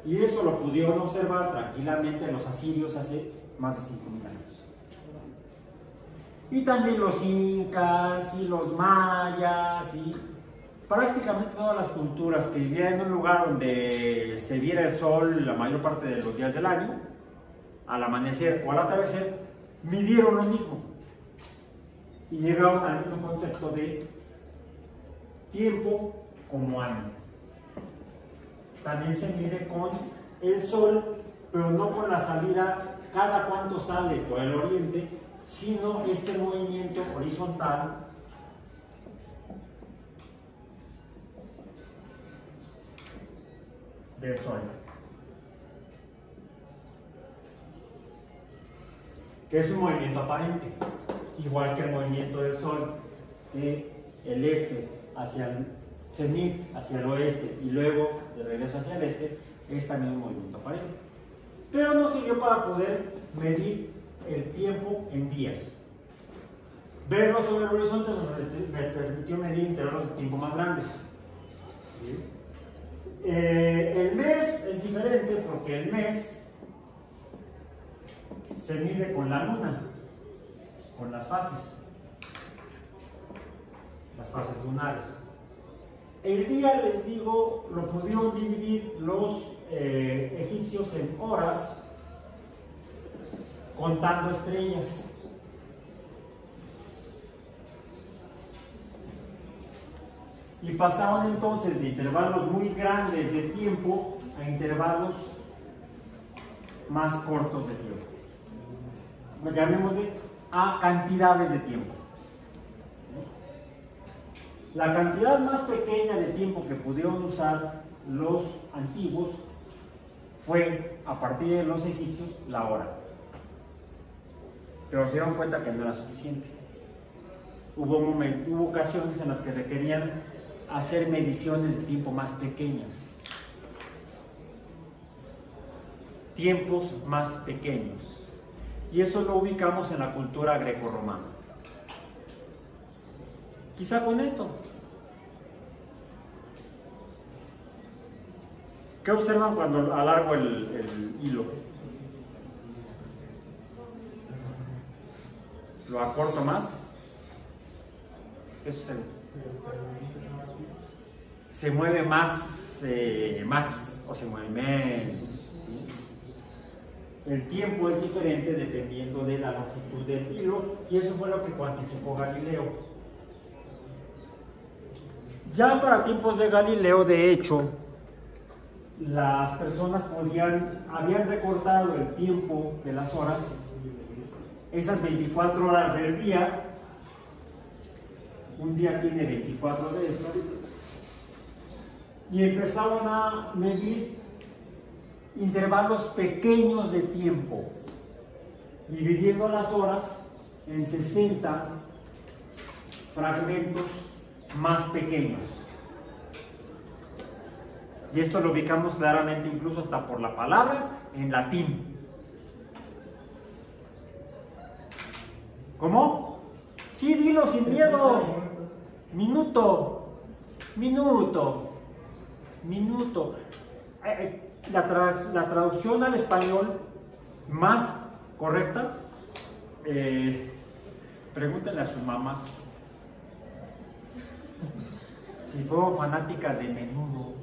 Y eso lo pudieron observar tranquilamente los asirios hace más de 5.000 años. Y también los incas y los mayas y prácticamente todas las culturas que vivían en un lugar donde se viera el sol la mayor parte de los días del año, al amanecer o al atardecer, midieron lo mismo y llegaron al mismo concepto de tiempo como año. También se mide con el sol, pero no con la salida cada cuánto sale por el oriente, sino este movimiento horizontal del sol, que es un movimiento aparente, igual que el movimiento del sol del este hacia el cenit, hacia el oeste y luego de regreso hacia el este, es también un movimiento aparente, pero nos sirvió para poder medir el tiempo en días. Verlo sobre el horizonte me permitió medir intervalos de tiempo más grandes. El mes es diferente porque el mes se mide con la luna, con las fases lunares. El día, les digo, lo pudieron dividir los egipcios en horas, contando estrellas. Y pasaban entonces de intervalos muy grandes de tiempo a intervalos más cortos de tiempo. Llamémosle a cantidades de tiempo. La cantidad más pequeña de tiempo que pudieron usar los antiguos fue, a partir de los egipcios, la hora. Pero se dieron cuenta que no era suficiente. Hubo ocasiones en las que requerían hacer mediciones de tiempo más pequeñas. Tiempos más pequeños. Y eso lo ubicamos en la cultura grecorromana. Quizá con esto. ¿Qué observan cuando alargo el hilo? ¿Lo acorto más? ¿Qué sucede? Se mueve más o se mueve menos. El tiempo es diferente dependiendo de la longitud del hilo y eso fue lo que cuantificó Galileo. Ya para tiempos de Galileo, de hecho, las personas habían recortado el tiempo de las horas, esas 24 horas del día. Un día tiene 24 de estas, y empezaron a medir intervalos pequeños de tiempo, dividiendo las horas en 60 fragmentos más pequeños. Y esto lo ubicamos claramente incluso hasta por la palabra en latín. ¿Cómo? Sí, dilo sin miedo. Minuto. La traducción al español más correcta, pregúntenle a sus mamás si fueron fanáticas de Menudo.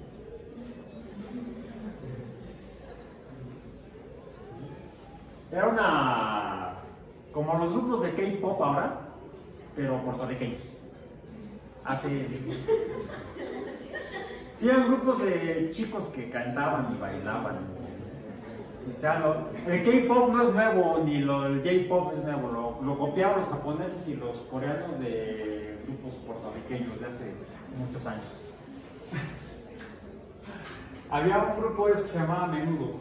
Era como los grupos de K-pop ahora, pero puertorriqueños. Sí, eran grupos de chicos que cantaban y bailaban. O sea, el K-pop no es nuevo, ni el J-pop es nuevo. Lo copiaron los japoneses y los coreanos de grupos puertorriqueños de hace muchos años. Había un grupo que se llamaba Menudo.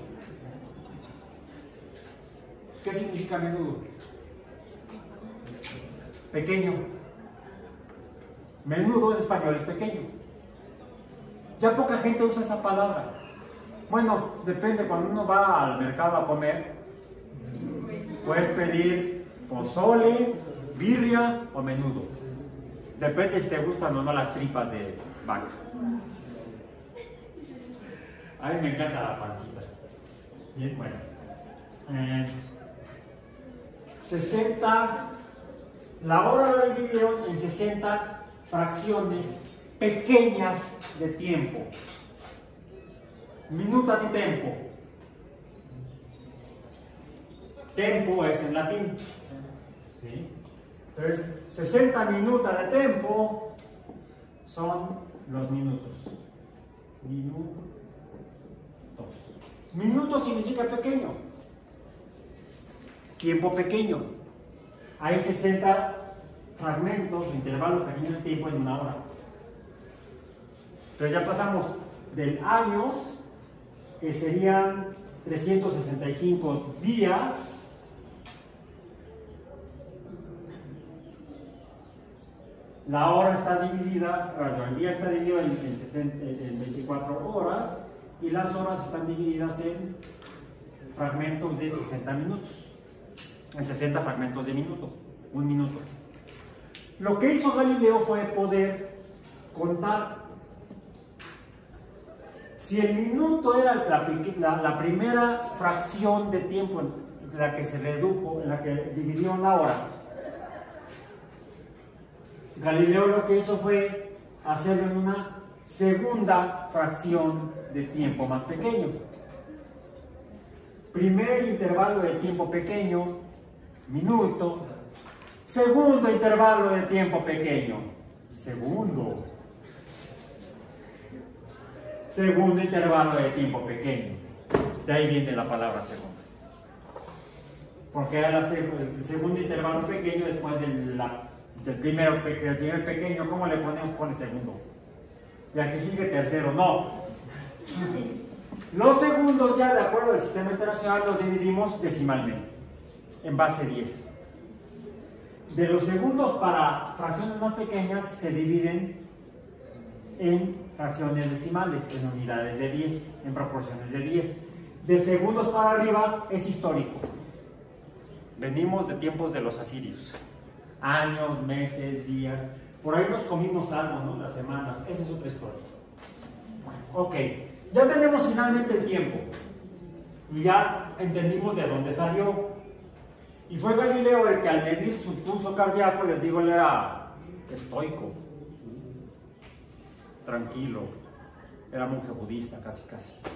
¿Qué significa menudo? Pequeño. Menudo en español es pequeño. Ya poca gente usa esa palabra. Bueno, depende, cuando uno va al mercado a comer, puedes pedir pozole, birria o menudo. Depende si te gustan o no las tripas de vaca. A mí me encanta la pancita. Bien, bueno. 60, la hora la dividieron en 60 fracciones pequeñas de tiempo. Minuta di tempo. Tempo es en latín. ¿Sí? Entonces, 60 minutos de tiempo son los minutos. Minutos. Minuto significa pequeño. Tiempo pequeño. Hay 60 fragmentos o intervalos pequeños de tiempo en una hora. Entonces ya pasamos del año, que serían 365 días, la hora está dividida, bueno, el día está dividido en 24 horas y las horas están divididas en fragmentos de 60 minutos, en 60 fragmentos de minuto, un minuto. Lo que hizo Galileo fue poder contar. Si el minuto era la primera fracción de tiempo en la que se redujo, en la que dividió la hora, Galileo lo que hizo fue hacerlo en una segunda fracción de tiempo más pequeño. Primer intervalo de tiempo pequeño, minuto. Segundo intervalo de tiempo pequeño, segundo. Segundo intervalo de tiempo pequeño. De ahí viene la palabra segundo. Porque era el segundo intervalo pequeño después del primer pequeño. ¿Cómo le ponemos? Pone segundo. Y aquí sigue tercero. No. Los segundos ya, de acuerdo al sistema internacional, los dividimos decimalmente, en base 10. De los segundos para fracciones más pequeñas se dividen en fracciones decimales, en unidades de 10, en proporciones de 10. De segundos para arriba es histórico. Venimos de tiempos de los asirios. Años, meses, días. Por ahí nos comimos algo, ¿no? Las semanas. Esa es otra historia. Ok, ya tenemos finalmente el tiempo. Y ya entendimos de dónde salió. Y fue Galileo el que al medir su pulso cardíaco, les digo, él era estoico, tranquilo, era monje budista, casi.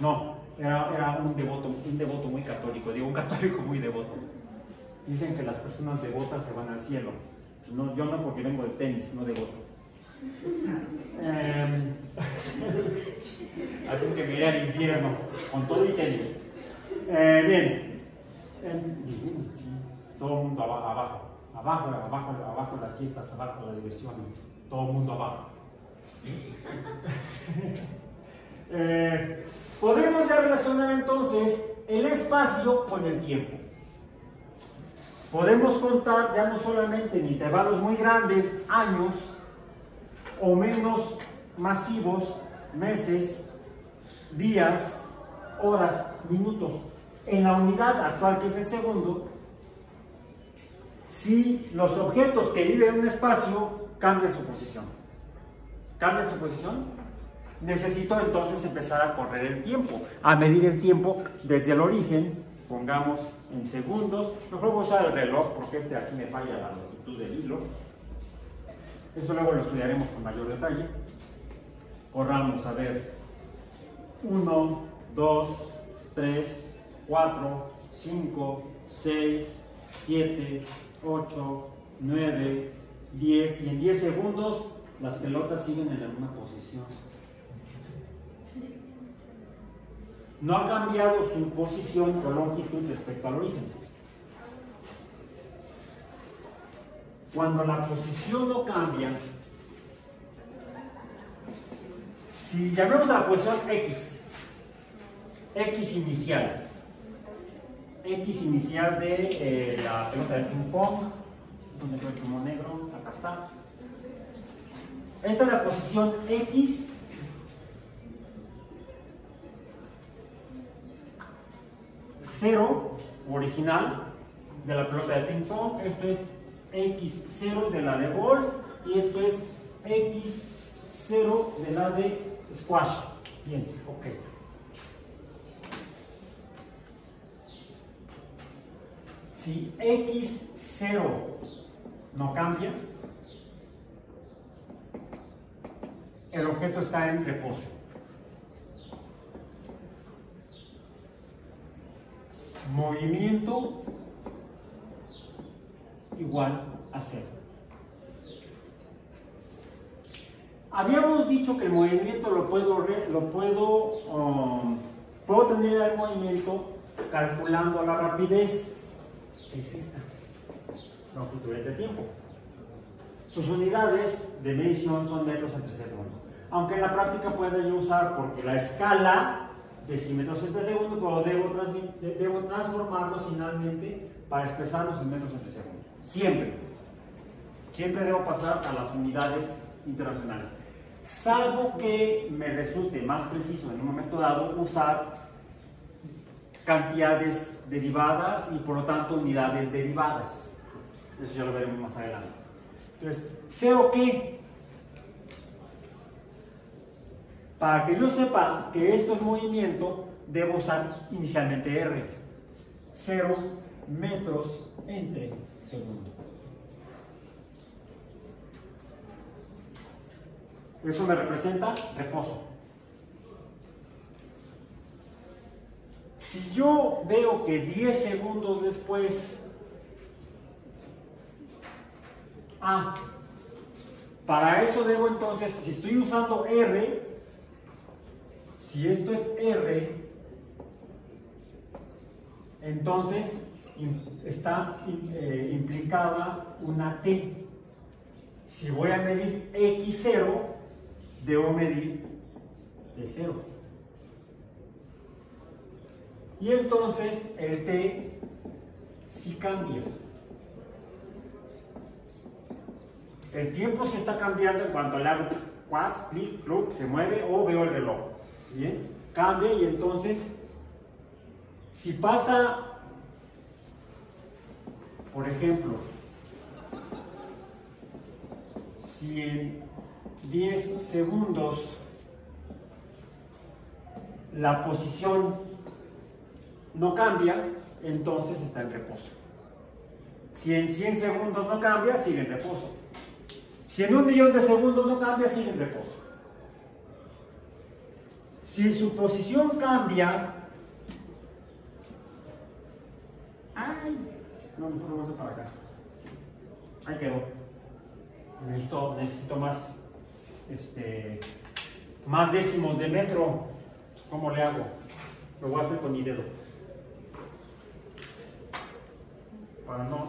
No, era un devoto muy católico, digo, un católico muy devoto. Dicen que las personas devotas se van al cielo. Pues no, yo no, porque vengo de tenis, no devoto. Así es que me iré al infierno, con todo y tenis. Bien. Sí. Todo el mundo abajo las fiestas, abajo la diversión, todo el mundo abajo. Podemos ya relacionar entonces el espacio con el tiempo. Podemos contar ya no solamente en intervalos muy grandes, años, o menos masivos, meses, días, horas, minutos, en la unidad actual que es el segundo, si los objetos que viven en un espacio cambian su posición. ¿Cambian su posición? Necesito entonces empezar a correr el tiempo, a medir el tiempo desde el origen, pongamos en segundos. Mejor voy a usar el reloj porque aquí me falla la longitud del hilo. Eso luego lo estudiaremos con mayor detalle. Corramos, a ver, 1, 2, 3, 4, 5, 6, 7, 8, 9, 10 y en 10 segundos las pelotas siguen en la misma posición. No ha cambiado su posición o longitud respecto al origen. Cuando la posición no cambia, si llamemos a la posición X inicial de la pelota de ping pong, donde quedó como negro, acá está. Esta es la posición X cero original de la pelota de ping pong. Esto es X0 de la de golf y esto es X0 de la de squash. Bien, ok. Si X0 no cambia, el objeto está en reposo. Movimiento igual a 0. Habíamos dicho que el movimiento puedo tener el movimiento calculando la rapidez, que es esta, longitud de tiempo. Sus unidades de medición son metros entre segundo. Aunque en la práctica pueda yo usar, porque la escala decímetros entre segundo, pero debo transformarlos finalmente para expresarlos en metros entre segundo. Siempre debo pasar a las unidades internacionales, salvo que me resulte más preciso en un momento dado usar cantidades derivadas y por lo tanto unidades derivadas. Eso ya lo veremos más adelante. Entonces, ¿0 qué? Para que yo sepa que esto es movimiento, debo usar inicialmente R. 0 metros entre segundo. Eso me representa reposo. Si yo veo que 10 segundos después, para eso debo entonces, si estoy usando R, si esto es R, entonces está implicada una T. Si voy a medir X0, debo medir T0. Y entonces el T sí cambia. El tiempo se está cambiando en cuanto le hago quas, clic, club, se mueve o veo el reloj. Bien, cambia y entonces si pasa, por ejemplo, si en 10 segundos la posición no cambia, entonces está en reposo. Si en 100 segundos no cambia, sigue en reposo. Si en 1.000.000 de segundos no cambia, sigue en reposo. Si su posición cambia, no, mejor lo voy a hacer para acá. Ahí quedó. Necesito más décimos de metro. ¿Cómo le hago? Lo voy a hacer con mi dedo, para no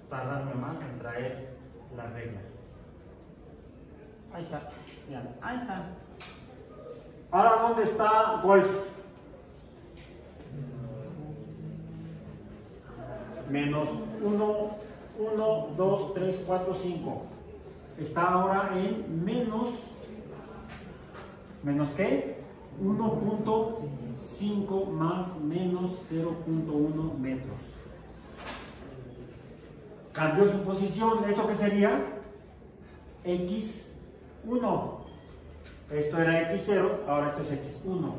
tardarme más en traer la regla. Ahí está, vean, ahí está. Ahora, ¿dónde está golf? Menos 1, 2, 3, 4, 5. Está ahora en ¿menos qué? 1.5 más menos 0.1 metros. Cambió su posición. ¿Esto qué sería? X1. Esto era X0, ahora esto es X1.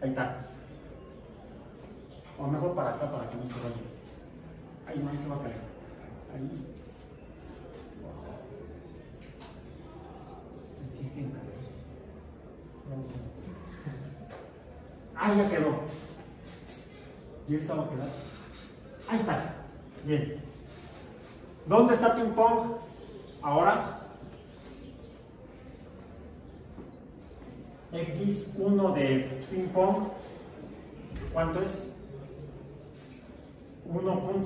Ahí está. O mejor para acá para que no se vaya. Ahí no, ahí se va a caer. Ahí. Insiste en caerse. Ah, ya quedó. Y esta va a quedar. Ahí está. Bien. ¿Dónde está ping pong? Ahora. X1 de ping pong. ¿Cuánto es? 1.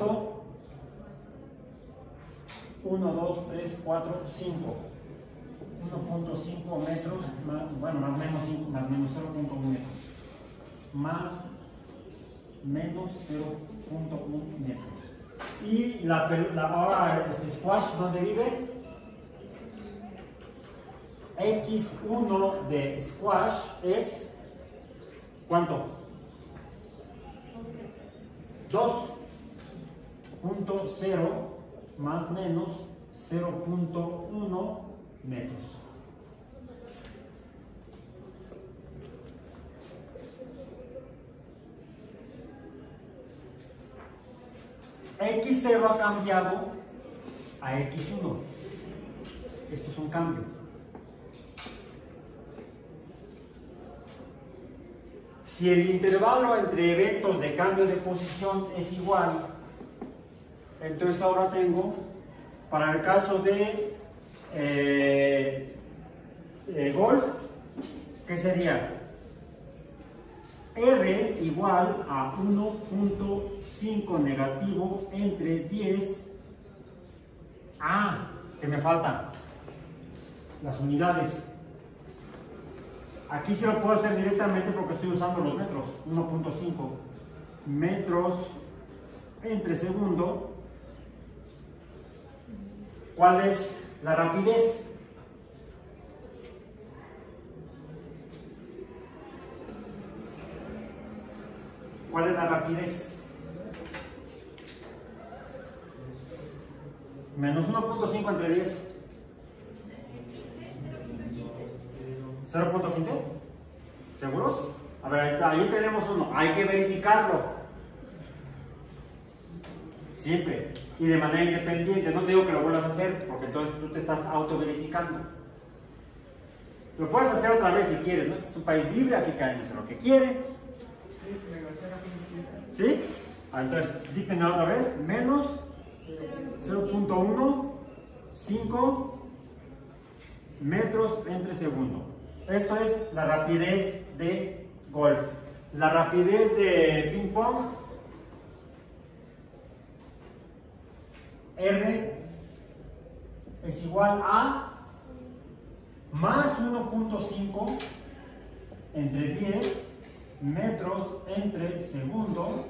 1, 2, 3, 4, 5. 1.5 metros, bueno, más o menos 5, más o menos 0.1 metros. Más menos 0.1 metros. Y ahora squash, ¿dónde vive? X1 de squash es ¿cuánto? 2.0 más menos 0.1 metros. X0 ha cambiado a X1. Esto es un cambio. Si el intervalo entre eventos de cambio de posición es igual, entonces ahora tengo, para el caso de golf, ¿qué sería? R igual a 1.5 negativo entre 10. Que me faltan las unidades. Aquí sí lo puedo hacer directamente porque estoy usando los metros. 1.5 metros entre segundo. ¿Cuál es la rapidez? ¿Cuál es la rapidez? Menos 1.5 entre 10. 0.15. ¿Seguros? A ver, ahí tenemos uno. Hay que verificarlo. Siempre. Y de manera independiente. No te digo que lo vuelvas a hacer, porque entonces tú te estás auto-verificando. Lo puedes hacer otra vez si quieres, ¿no? Este es un país libre, aquí cada quien hace lo que quiere. ¿Sí? Entonces, dígtenme otra vez. Menos 0.15 metros entre segundo. Esto es la rapidez de golf. La rapidez de ping pong, R es igual a más 1.5 entre 10 metros entre segundo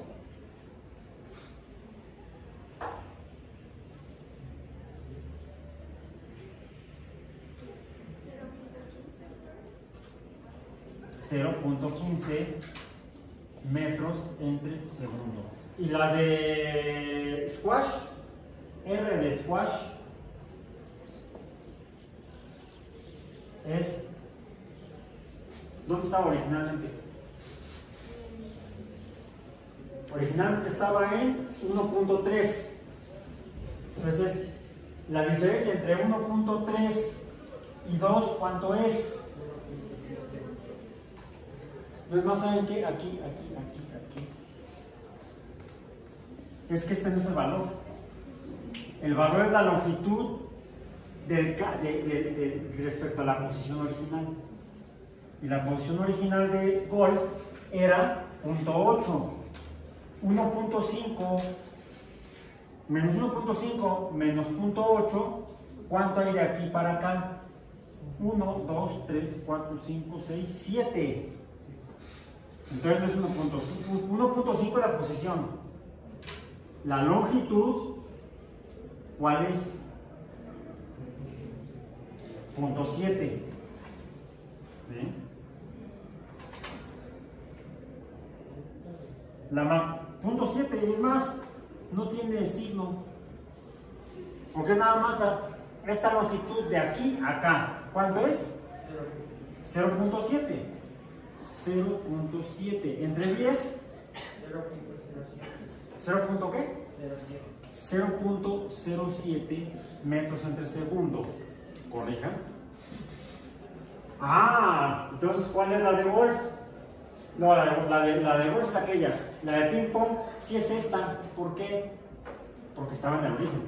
.15 metros entre segundo. Y la de squash, R de squash, es ¿dónde estaba originalmente? Originalmente estaba en 1.3. Entonces la diferencia entre 1.3 y 2, ¿cuánto es? No es más, ¿saben qué? Aquí. Es que este no es el valor. El valor es la longitud respecto a la posición original. Y la posición original de golf era 0.8. 1.5 menos 1.5 menos 0.8. ¿Cuánto hay de aquí para acá? 1, 2, 3, 4, 5, 6, 7. Entonces no es 1.5. 1.5 es la posición. La longitud, ¿cuál es? 0.7. La 0.7 es más, no tiene signo. Porque es nada más esta longitud de aquí a acá. ¿Cuánto es? 0.7. 0.7 entre 10. 0. ¿Qué? 0.07 metros entre segundo. Corrija. Entonces, ¿cuál es la de golf? No, la de golf es aquella. La de ping pong sí es esta. ¿Por qué? Porque estaba en el origen.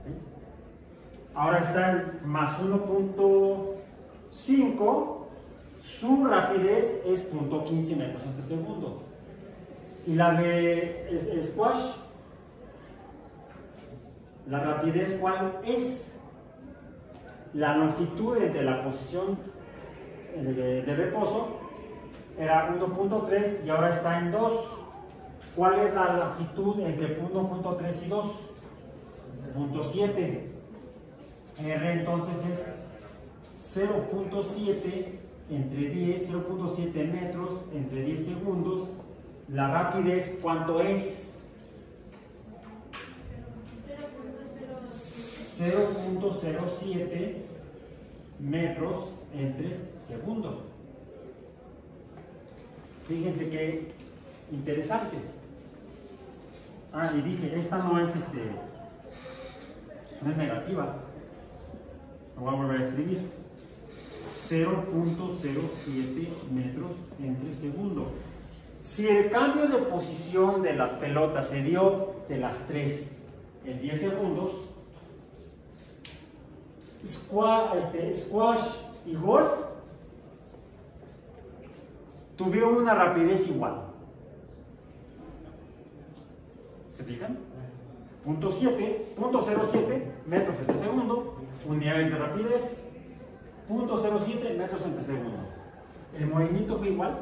¿Sí? Ahora está en más 1.5. Su rapidez es 0.15 metros entre segundo. Y la de squash, la rapidez, ¿cuál es? La longitud entre la posición de reposo era 1.3 y ahora está en 2. ¿Cuál es la longitud entre 1.3 y 2? 0.7. R entonces es 0.7 entre 10, 0.7 metros entre 10 segundos. La rapidez, ¿cuánto es? 0.07 metros entre segundo. Fíjense qué interesante. Ah, y dije, esta no es no es negativa. Lo voy a volver a escribir. 0.07 metros entre segundo. Si el cambio de posición de las pelotas se dio de las 3 en 10 segundos, squash y golf tuvieron una rapidez igual. ¿Se fijan? 0.07 metros entre segundo, unidades de rapidez, 0.07 metros entre segundo. ¿El movimiento fue igual?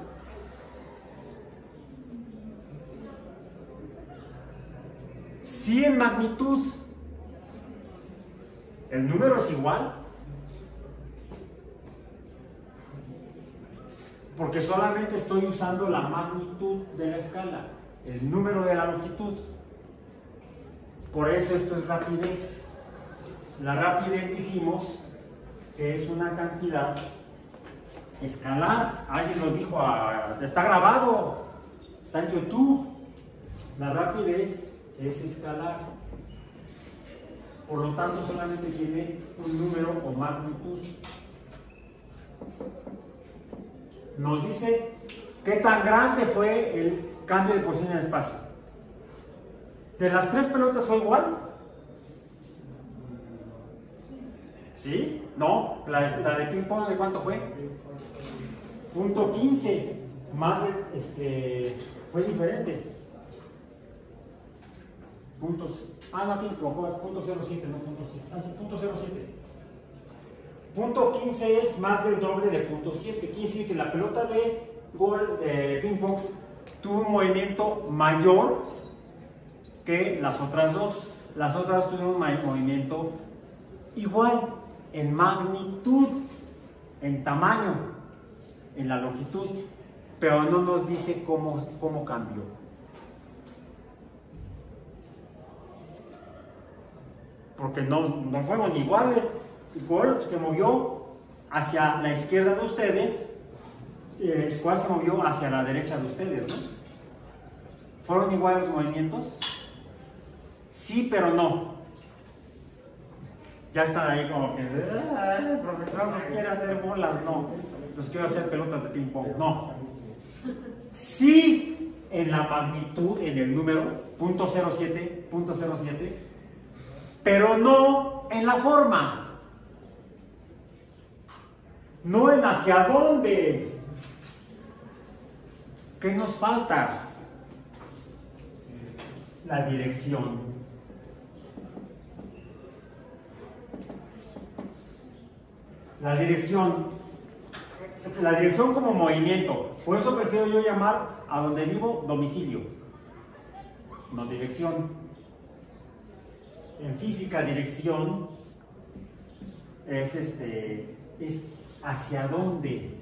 Sí, en magnitud. ¿El número es igual? Porque solamente estoy usando la magnitud de la escala, el número de la longitud. Por eso esto es rapidez. La rapidez dijimos que es una cantidad escalar. Alguien lo dijo, está grabado, está en YouTube. La rapidez es escalar. Por lo tanto, solamente tiene un número o magnitud. Nos dice qué tan grande fue el cambio de posición en el espacio. ¿De las 3 pelotas fue igual? ¿Sí? No, la de ping pong, ¿de cuánto fue? 0.15. Más fue diferente. Puntos. No, te equivocó, es 0.07, no 0.7. Ah, sí, 0.07. 0.15 es más del doble de 0.7. Quiere decir que la pelota de ping pong tuvo un movimiento mayor que las otras dos. Las otras dos tuvieron un movimiento igual en magnitud, en tamaño, en la longitud, pero no nos dice cómo cambió. Porque no fueron iguales. El golf se movió hacia la izquierda de ustedes, el squash se movió hacia la derecha de ustedes, ¿no? ¿Fueron iguales los movimientos? Sí, pero no. Ya están ahí como que, el profesor nos quiere hacer bolas, no. Nos quiere hacer pelotas de ping pong, no. Sí, en la magnitud, en el número, 0.07, pero no en la forma. No en hacia dónde. ¿Qué nos falta? La dirección. La dirección como movimiento. Por eso prefiero yo llamar a donde vivo domicilio, no dirección. En física, dirección es hacia dónde.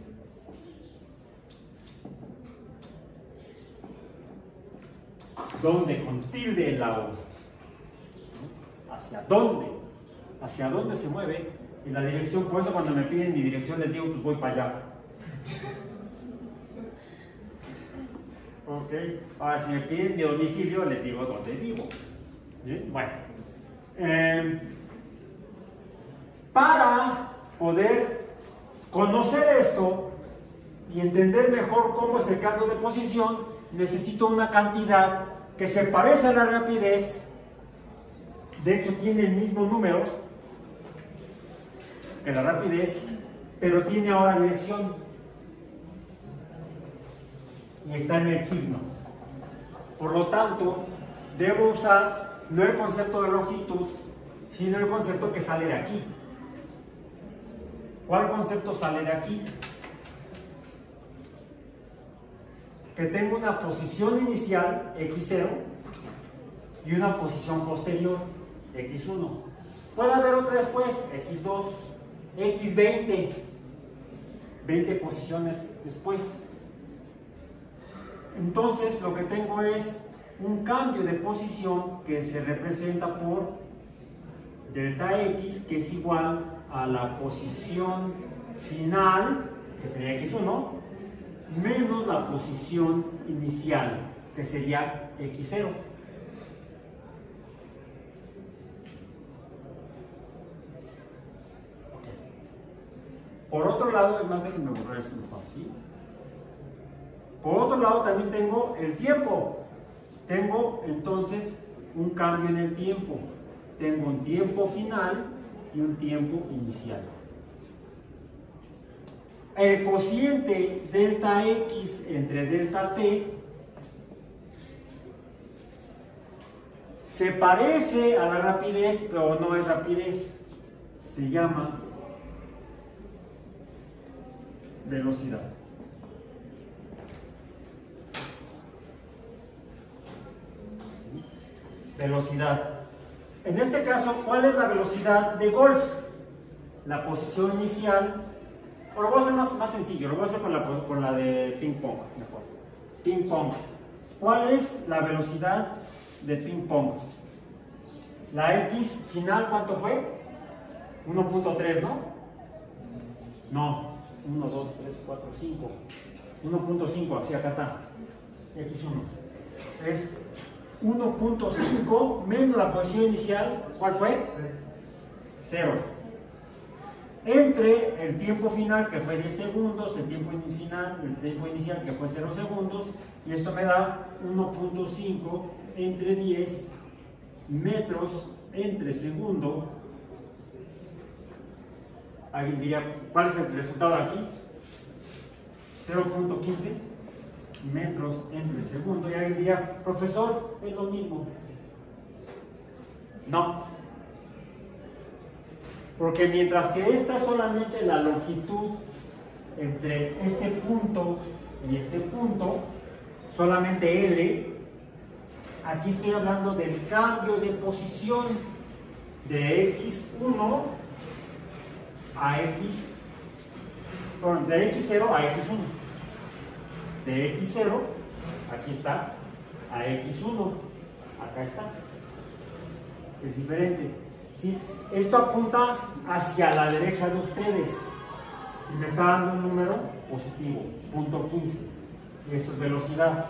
¿Dónde? Con tilde en la O. ¿Hacia dónde? ¿Hacia dónde se mueve? Y la dirección, por eso cuando me piden mi dirección les digo, pues voy para allá. Ok, ahora si me piden mi domicilio les digo dónde vivo. ¿Sí? Bueno, para poder conocer esto y entender mejor cómo es el cambio de posición, necesito una cantidad que se parece a la rapidez, de hecho tiene el mismo número que la rapidez, pero tiene ahora dirección y está en el signo. Por lo tanto, debo usar no el concepto de longitud, sino el concepto que sale de aquí. ¿Cuál concepto sale de aquí? Que tengo una posición inicial, x0, y una posición posterior, x1. Puede haber otra después, x2, x20, 20 posiciones después. Entonces lo que tengo es un cambio de posición que se representa por delta x, que es igual a la posición final, que sería x1, menos la posición inicial, que sería x0. Por otro lado, es más, déjenme borrar esto mejor, ¿sí? Por otro lado, también tengo el tiempo. Tengo entonces un cambio en el tiempo. Tengo un tiempo final y un tiempo inicial. El cociente delta x entre delta t se parece a la rapidez, pero no es rapidez. Se llama velocidad. Velocidad. En este caso, ¿cuál es la velocidad de golf? La posición inicial. O lo voy a hacer más sencillo, lo voy a hacer con la de ping pong. Mejor. Ping pong. ¿Cuál es la velocidad de ping pong? La X final, ¿cuánto fue? 1.3, ¿no? No. 1, 2, 3, 4, 5. 1.5, así acá está. X1. Es 1.5 menos la posición inicial. ¿Cuál fue? 0. Entre el tiempo final, que fue 10 segundos, el tiempo inicial, que fue 0 segundos, y esto me da 1.5 entre 10 metros entre segundo. Alguien diría, ¿cuál es el resultado aquí? 0.15 metros entre segundo. Y alguien diría, profesor, es lo mismo. No. Porque mientras que esta es solamente la longitud entre este punto y este punto, solamente L, aquí estoy hablando del cambio de posición de x1 a x, bueno, de x0 a x1, de x0, aquí está, a x1, acá está, es diferente, ¿sí? Esto apunta hacia la derecha de ustedes y me está dando un número positivo, punto 15, y esto es velocidad.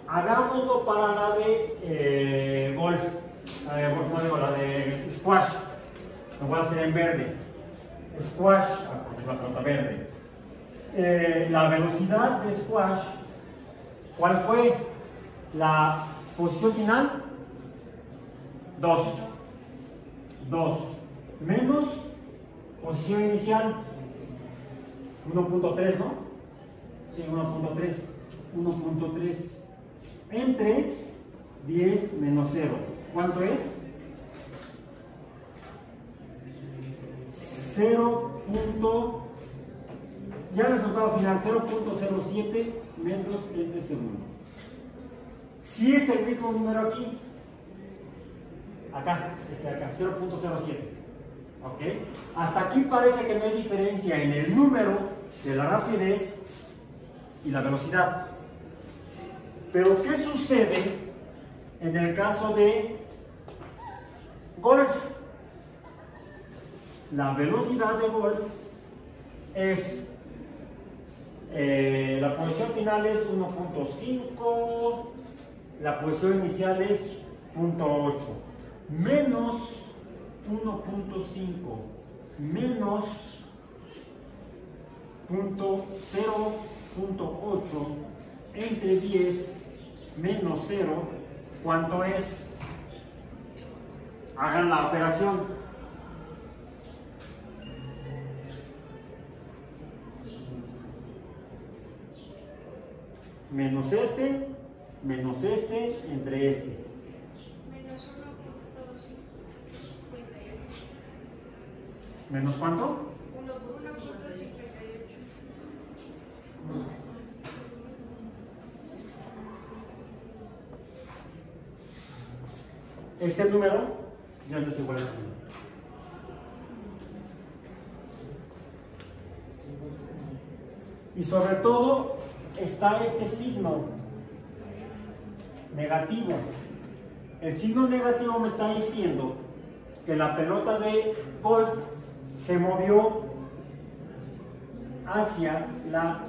Hagámoslo para la de golf, no digo, la de squash. Lo voy a hacer en verde. Squash, porque es la pelota verde. La velocidad de squash, ¿cuál fue? La posición final, 2. 2 menos posición inicial, 1.3, ¿no? Sí, 1.3. 1.3 entre 10 menos 0. ¿Cuánto es? 0. Ya el resultado final, 0.07 metros entre segundo. Si es el mismo número aquí, acá, este de acá, 0.07. ¿Ok? Hasta aquí parece que no hay diferencia en el número de la rapidez y la velocidad. Pero ¿qué sucede en el caso de golf? La velocidad de golf es, la posición final es 1.5, la posición inicial es 0.8, menos 1.5, menos 0.8, entre 10 menos 0, ¿cuánto es? Hagan la operación. Menos este entre este. Menos 1.58. ¿Menos cuánto? 1.58. Este número ya no es igual a este número. Y sobre todo está este signo negativo. El signo negativo me está diciendo que la pelota de golf se movió hacia la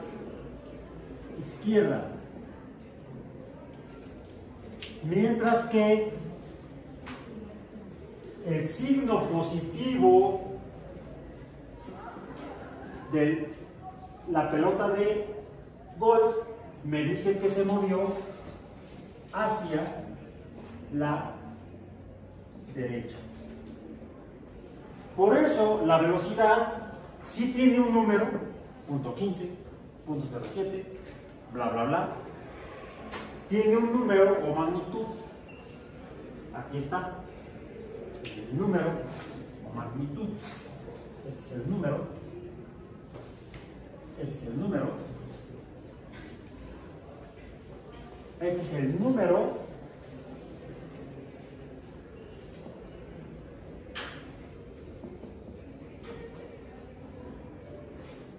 izquierda, mientras que el signo positivo de la pelota de golf me dice que se movió hacia la derecha. Por eso la velocidad sí tiene un número, .15, .07, bla bla bla, tiene un número o magnitud. Aquí está el número o magnitud. Este es el número, este es el número, este es el número,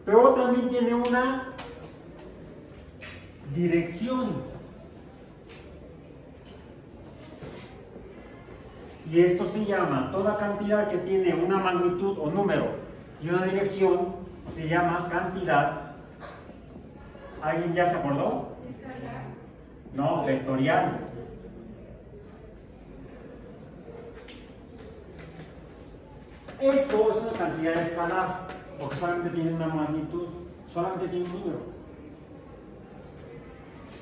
pero también tiene una dirección. Y esto se llama, toda cantidad que tiene una magnitud o número y una dirección, se llama cantidad. ¿Alguien ya se acordó? No, vectorial. Esto es una cantidad escalar, porque solamente tiene una magnitud, solamente tiene un número.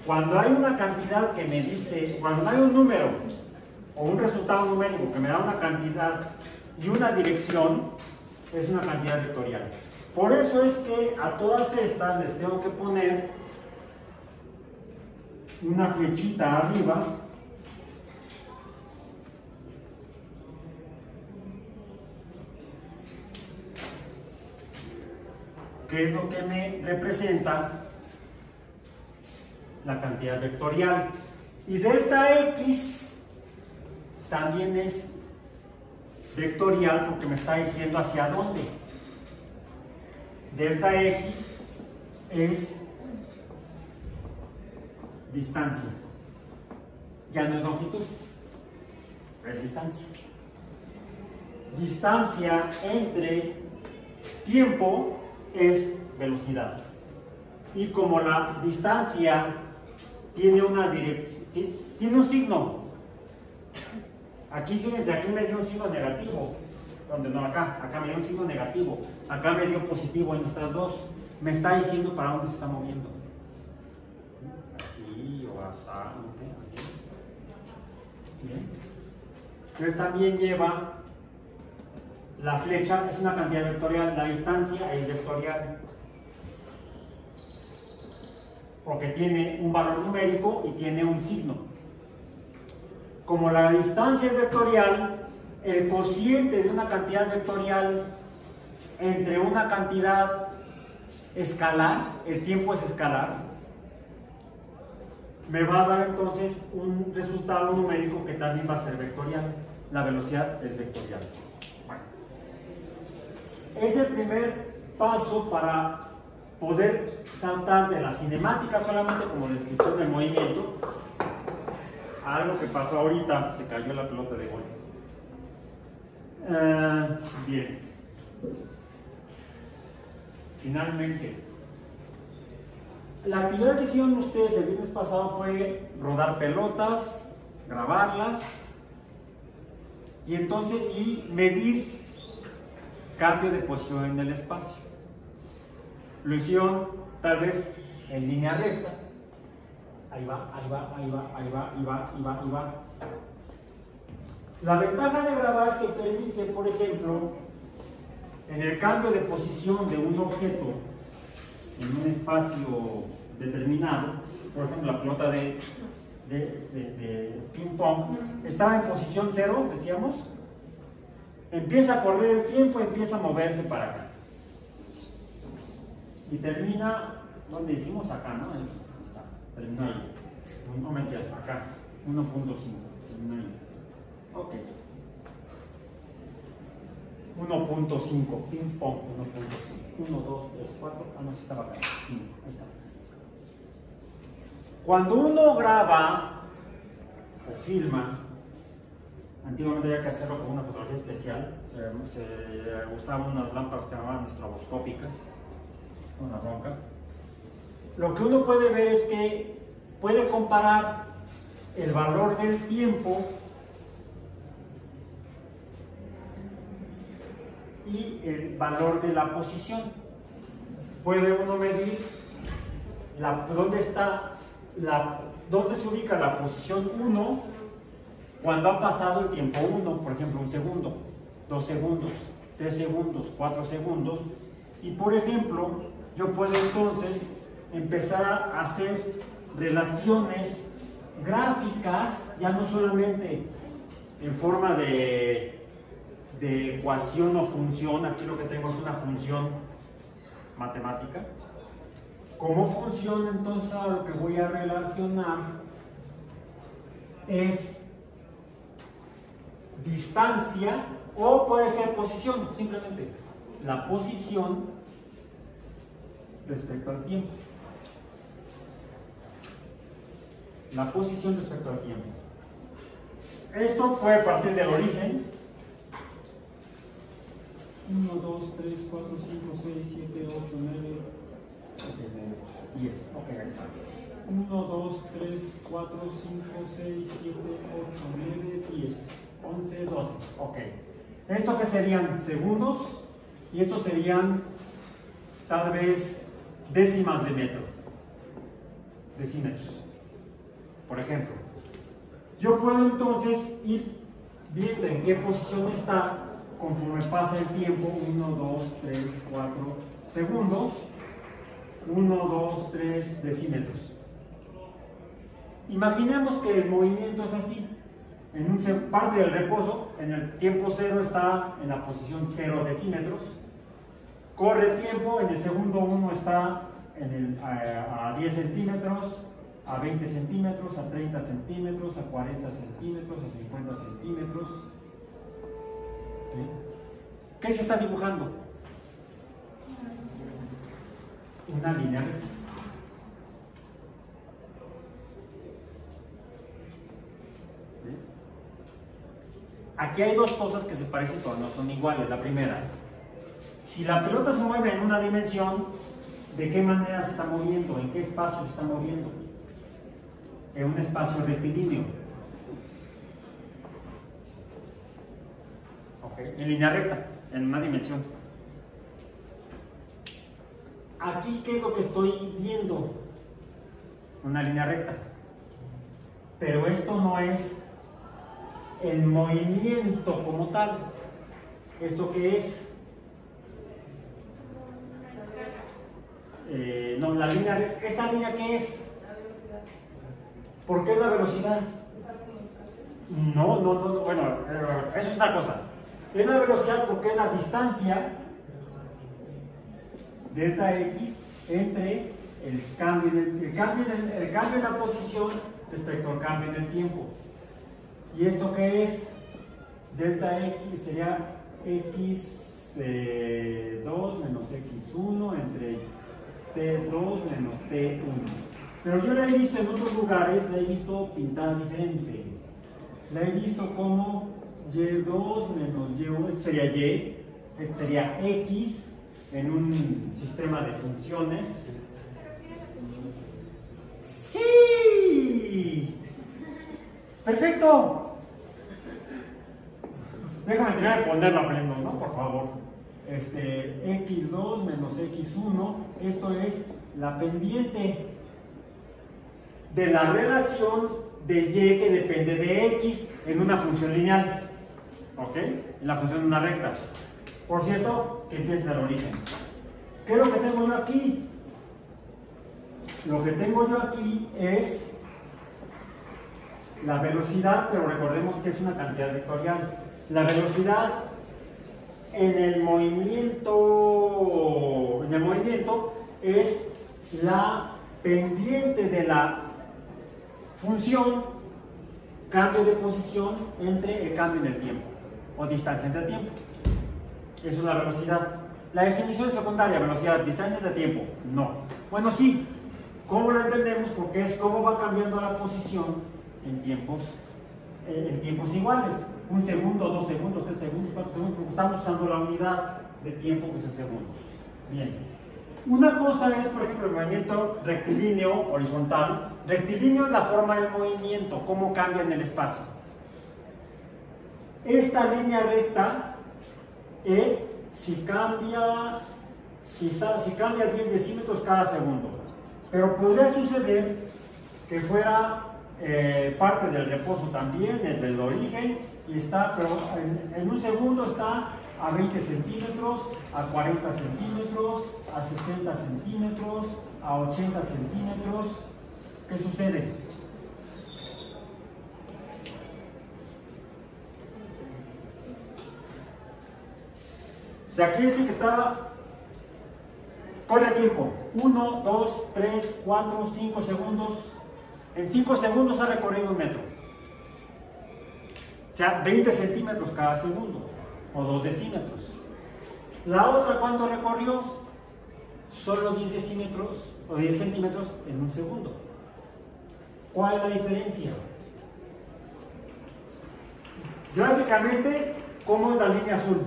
Cuando hay una cantidad que me dice, cuando hay un número o un resultado numérico que me da una cantidad y una dirección, es una cantidad vectorial. Por eso es que a todas estas les tengo que poner una flechita arriba que es lo que me representa la cantidad vectorial. Y delta X también es vectorial porque me está diciendo hacia dónde. Delta X es distancia. Ya no es longitud, es distancia. Distancia entre tiempo es velocidad. Y como la distancia tiene una dirección, tiene un signo. Aquí, fíjense, aquí me dio un signo negativo. Donde no, acá me dio un signo negativo. Acá me dio positivo en estas dos. Me está diciendo para dónde se está moviendo. Así o así, ¿no? Así. Bien. Entonces también lleva la flecha, es una cantidad vectorial. La distancia es vectorial. Porque tiene un valor numérico y tiene un signo. Como la distancia es vectorial, el cociente de una cantidad vectorial entre una cantidad escalar, el tiempo es escalar, me va a dar entonces un resultado numérico que también va a ser vectorial. La velocidad es vectorial. Bueno, es el primer paso para poder saltar de la cinemática solamente como descripción del movimiento a algo que pasó ahorita, se cayó la pelota de golf. Bien. Finalmente, la actividad que hicieron ustedes el viernes pasado fue rodar pelotas, grabarlas y entonces medir cambio de posición en el espacio. Lo hicieron tal vez en línea recta ahí va, ahí va, ahí va, ahí va, ahí va, ahí va, ahí va. La ventaja de grabar es que permite, por ejemplo, en el cambio de posición de un objeto en un espacio determinado, por ejemplo, la pelota de ping pong estaba en posición 0, decíamos, empieza a correr el tiempo, empieza a moverse para acá y termina, ¿dónde dijimos? Acá, ¿no? Ahí está, termina ahí, no mentira, acá, 1.5, termina ahí. Ok. 1.5, ping pong, 1.5. 1, 2, 3, 4. Ah, no, estaba acá. 5, ahí está. Cuando uno graba o filma, antiguamente había que hacerlo con una fotografía especial. Se usaban unas lámparas que llamaban estroboscópicas, una bronca. Lo que uno puede ver es que puede comparar el valor del tiempo y el valor de la posición. Puede uno medir dónde se ubica la posición 1 cuando ha pasado el tiempo 1, por ejemplo, 1 segundo, 2 segundos, 3 segundos, 4 segundos. Y por ejemplo, yo puedo entonces empezar a hacer relaciones gráficas, ya no solamente en forma de ecuación o función. Aquí lo que tengo es una función matemática. ¿Cómo funciona entonces? Lo que voy a relacionar es distancia, o puede ser posición, simplemente la posición respecto al tiempo. La posición respecto al tiempo. Esto puede partir del origen. 1, 2, 3, 4, 5, 6, 7, 8, 9, 10. Ok, ahí está. 1, 2, 3, 4, 5, 6, 7, 8, 9, 10, 11, 12. Ok. ¿Esto que serían? Segundos. Y estos serían tal vez décimas de metro. Decímetros. Por ejemplo. Yo puedo entonces ir viendo en qué posición está conforme pasa el tiempo. 1, 2, 3, 4 segundos. 1, 2, 3 decímetros. Imaginemos que el movimiento es así. En parte del reposo, en el tiempo 0 está en la posición 0 decímetros. Corre el tiempo, en el segundo 1 está a 10 centímetros, a 20 centímetros, a 30 centímetros, a 40 centímetros, a 50 centímetros. ¿Sí? ¿Qué se está dibujando? Una línea recta. ¿Sí? Aquí hay dos cosas que se parecen pero no son iguales. La primera, si la pelota se mueve en una dimensión, ¿de qué manera se está moviendo? ¿En qué espacio se está moviendo? En un espacio rectilíneo. Okay. En línea recta, en una dimensión. Aquí, ¿qué es lo que estoy viendo? Una línea recta. Pero esto no es el movimiento como tal. ¿Esto qué es? No, la línea, ¿esta línea qué es? ¿Por qué es la velocidad? No, bueno, eso es una cosa. Es la velocidad porque es la distancia delta x entre el cambio en la posición respecto al cambio en el tiempo. ¿Y esto qué es? Delta x sería x2 menos x1 entre t2 menos t1. Pero yo la he visto en otros lugares, la he visto pintada diferente. La he visto como y2 menos y1, esto sería y, esto sería x en un sistema de funciones. ¡Sí! ¡Perfecto! Déjame terminar de ponerlo, aprendo, ¿no? Por favor. X2 menos X1, esto es la pendiente. de la relación de y que depende de x en una función lineal. ¿Ok? En la función de una recta. Por cierto, que empieza del origen. ¿Qué es lo que tengo yo aquí? Lo que tengo yo aquí es la velocidad, pero recordemos que es una cantidad vectorial. La velocidad en el movimiento es la pendiente de la función cambio de posición entre el cambio en el tiempo o distancia entre el tiempo. Eso es la velocidad. La definición secundaria, velocidad, distancia entre tiempo, no. Bueno, sí. ¿Cómo lo entendemos? Porque es cómo va cambiando la posición en tiempos iguales. 1 segundo, 2 segundos, 3 segundos, 4 segundos, porque estamos usando la unidad de tiempo que es el segundo. Bien. Una cosa es, por ejemplo, el movimiento rectilíneo, horizontal. Rectilíneo es la forma del movimiento, cómo cambia en el espacio. Esta línea recta es si cambia 10 decímetros cada segundo. Pero podría suceder que fuera parte del reposo también, del origen, y está, pero en un segundo está a 20 centímetros, a 40 centímetros, a 60 centímetros, a 80 centímetros. ¿Qué sucede? O sea, aquí dice que está, corre el tiempo, 1, 2, 3, 4, 5 segundos. En 5 segundos ha recorrido 1 metro. O sea, 20 centímetros cada segundo, o 2 decímetros. La otra, ¿cuánto recorrió? Solo 10 decímetros, o 10 centímetros en 1 segundo. ¿Cuál es la diferencia? Gráficamente, ¿cómo es la línea azul?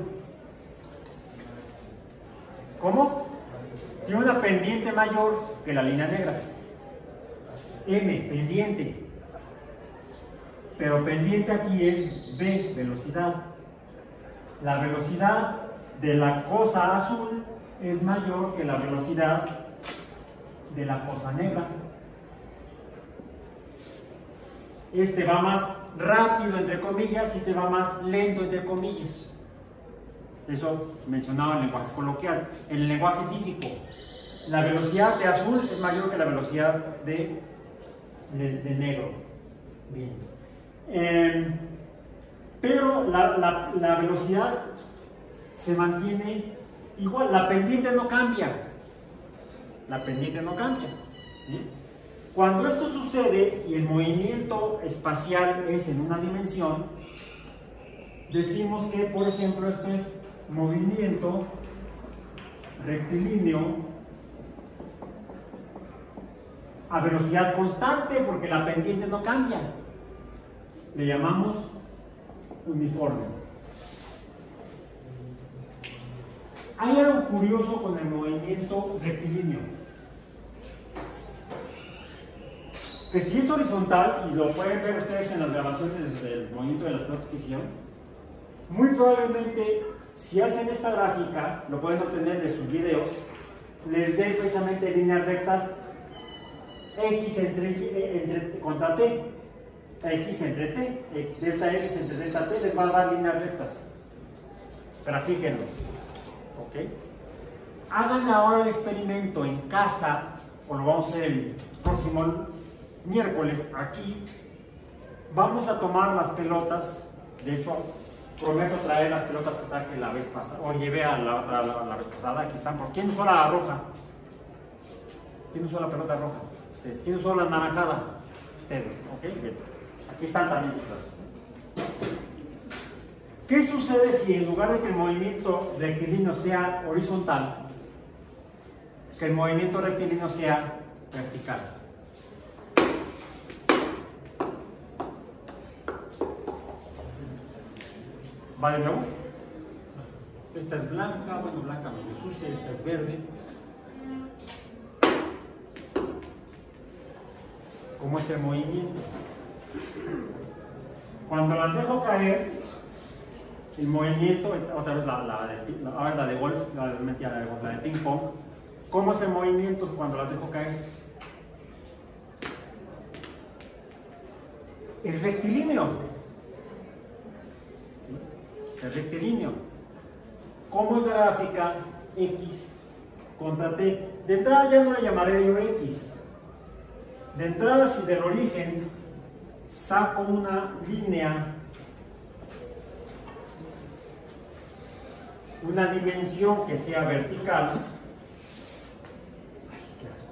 ¿Cómo? Tiene una pendiente mayor que la línea negra. M, pendiente. Pero pendiente aquí es V, velocidad. La velocidad de la cosa azul es mayor que la velocidad de la cosa negra. Este va más rápido, entre comillas, y este va más lento, entre comillas. Eso mencionaba en el lenguaje coloquial. En el lenguaje físico, la velocidad de azul es mayor que la velocidad de negro. Bien. Pero la velocidad se mantiene igual. La pendiente no cambia. La pendiente no cambia. ¿Sí? Cuando esto sucede y el movimiento espacial es en una dimensión, decimos que, por ejemplo, esto es movimiento rectilíneo a velocidad constante, porque la pendiente no cambia. Le llamamos uniforme. Hay algo curioso con el movimiento rectilíneo, que si es horizontal, y lo pueden ver ustedes en las grabaciones del movimiento de las pelotas que hicieron, muy probablemente, si hacen esta gráfica, lo pueden obtener de sus videos, les dé precisamente líneas rectas X contra T, X entre T, delta X entre delta T, les va a dar líneas rectas. Grafíquenlo. ¿Ok? Hagan ahora el experimento en casa, o lo vamos a hacer el próximo miércoles aquí. Vamos a tomar las pelotas, de hecho, prometo traer las pelotas que traje la vez pasada, o llevé a la vez pasada, aquí están. ¿Quién usó la roja? ¿Quién usó la pelota roja? Ustedes. ¿Quién usó la naranjada? Ustedes, ¿ok? Bien. Aquí están también ustedes. ¿Qué sucede si en lugar de que el movimiento rectilíneo sea horizontal, que el movimiento rectilíneo sea vertical? ¿Va de nuevo? Esta es blanca, bueno, blanca medio sucia, esta es verde. ¿Cómo es el movimiento? Cuando las dejo caer, el movimiento, otra vez ahora es la de golf, la de ping pong. ¿Cómo es el movimiento cuando las dejo caer? es rectilíneo. Es rectilíneo. ¿Cómo es la gráfica X contra T? De entrada ya no le llamaré yo X. De entrada, si del origen saco una línea, una dimensión que sea vertical, ay, qué asco.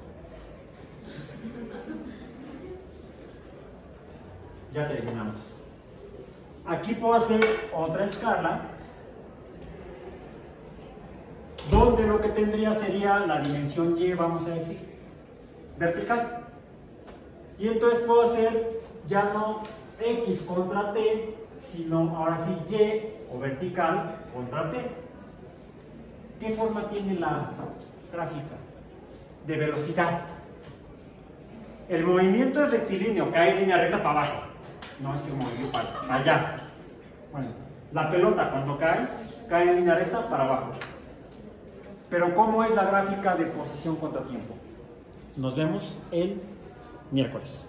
Ya terminamos. Aquí puedo hacer otra escala donde lo que tendría sería la dimensión Y, vamos a decir, vertical. Y entonces puedo hacer ya no X contra T, sino ahora sí Y o vertical contra T. ¿Qué forma tiene la gráfica? De velocidad. El movimiento es rectilíneo, cae en línea recta para abajo. No es un movimiento para allá. Bueno, la pelota cuando cae en línea recta para abajo. Pero ¿cómo es la gráfica de posición contra tiempo? Nos vemos el miércoles.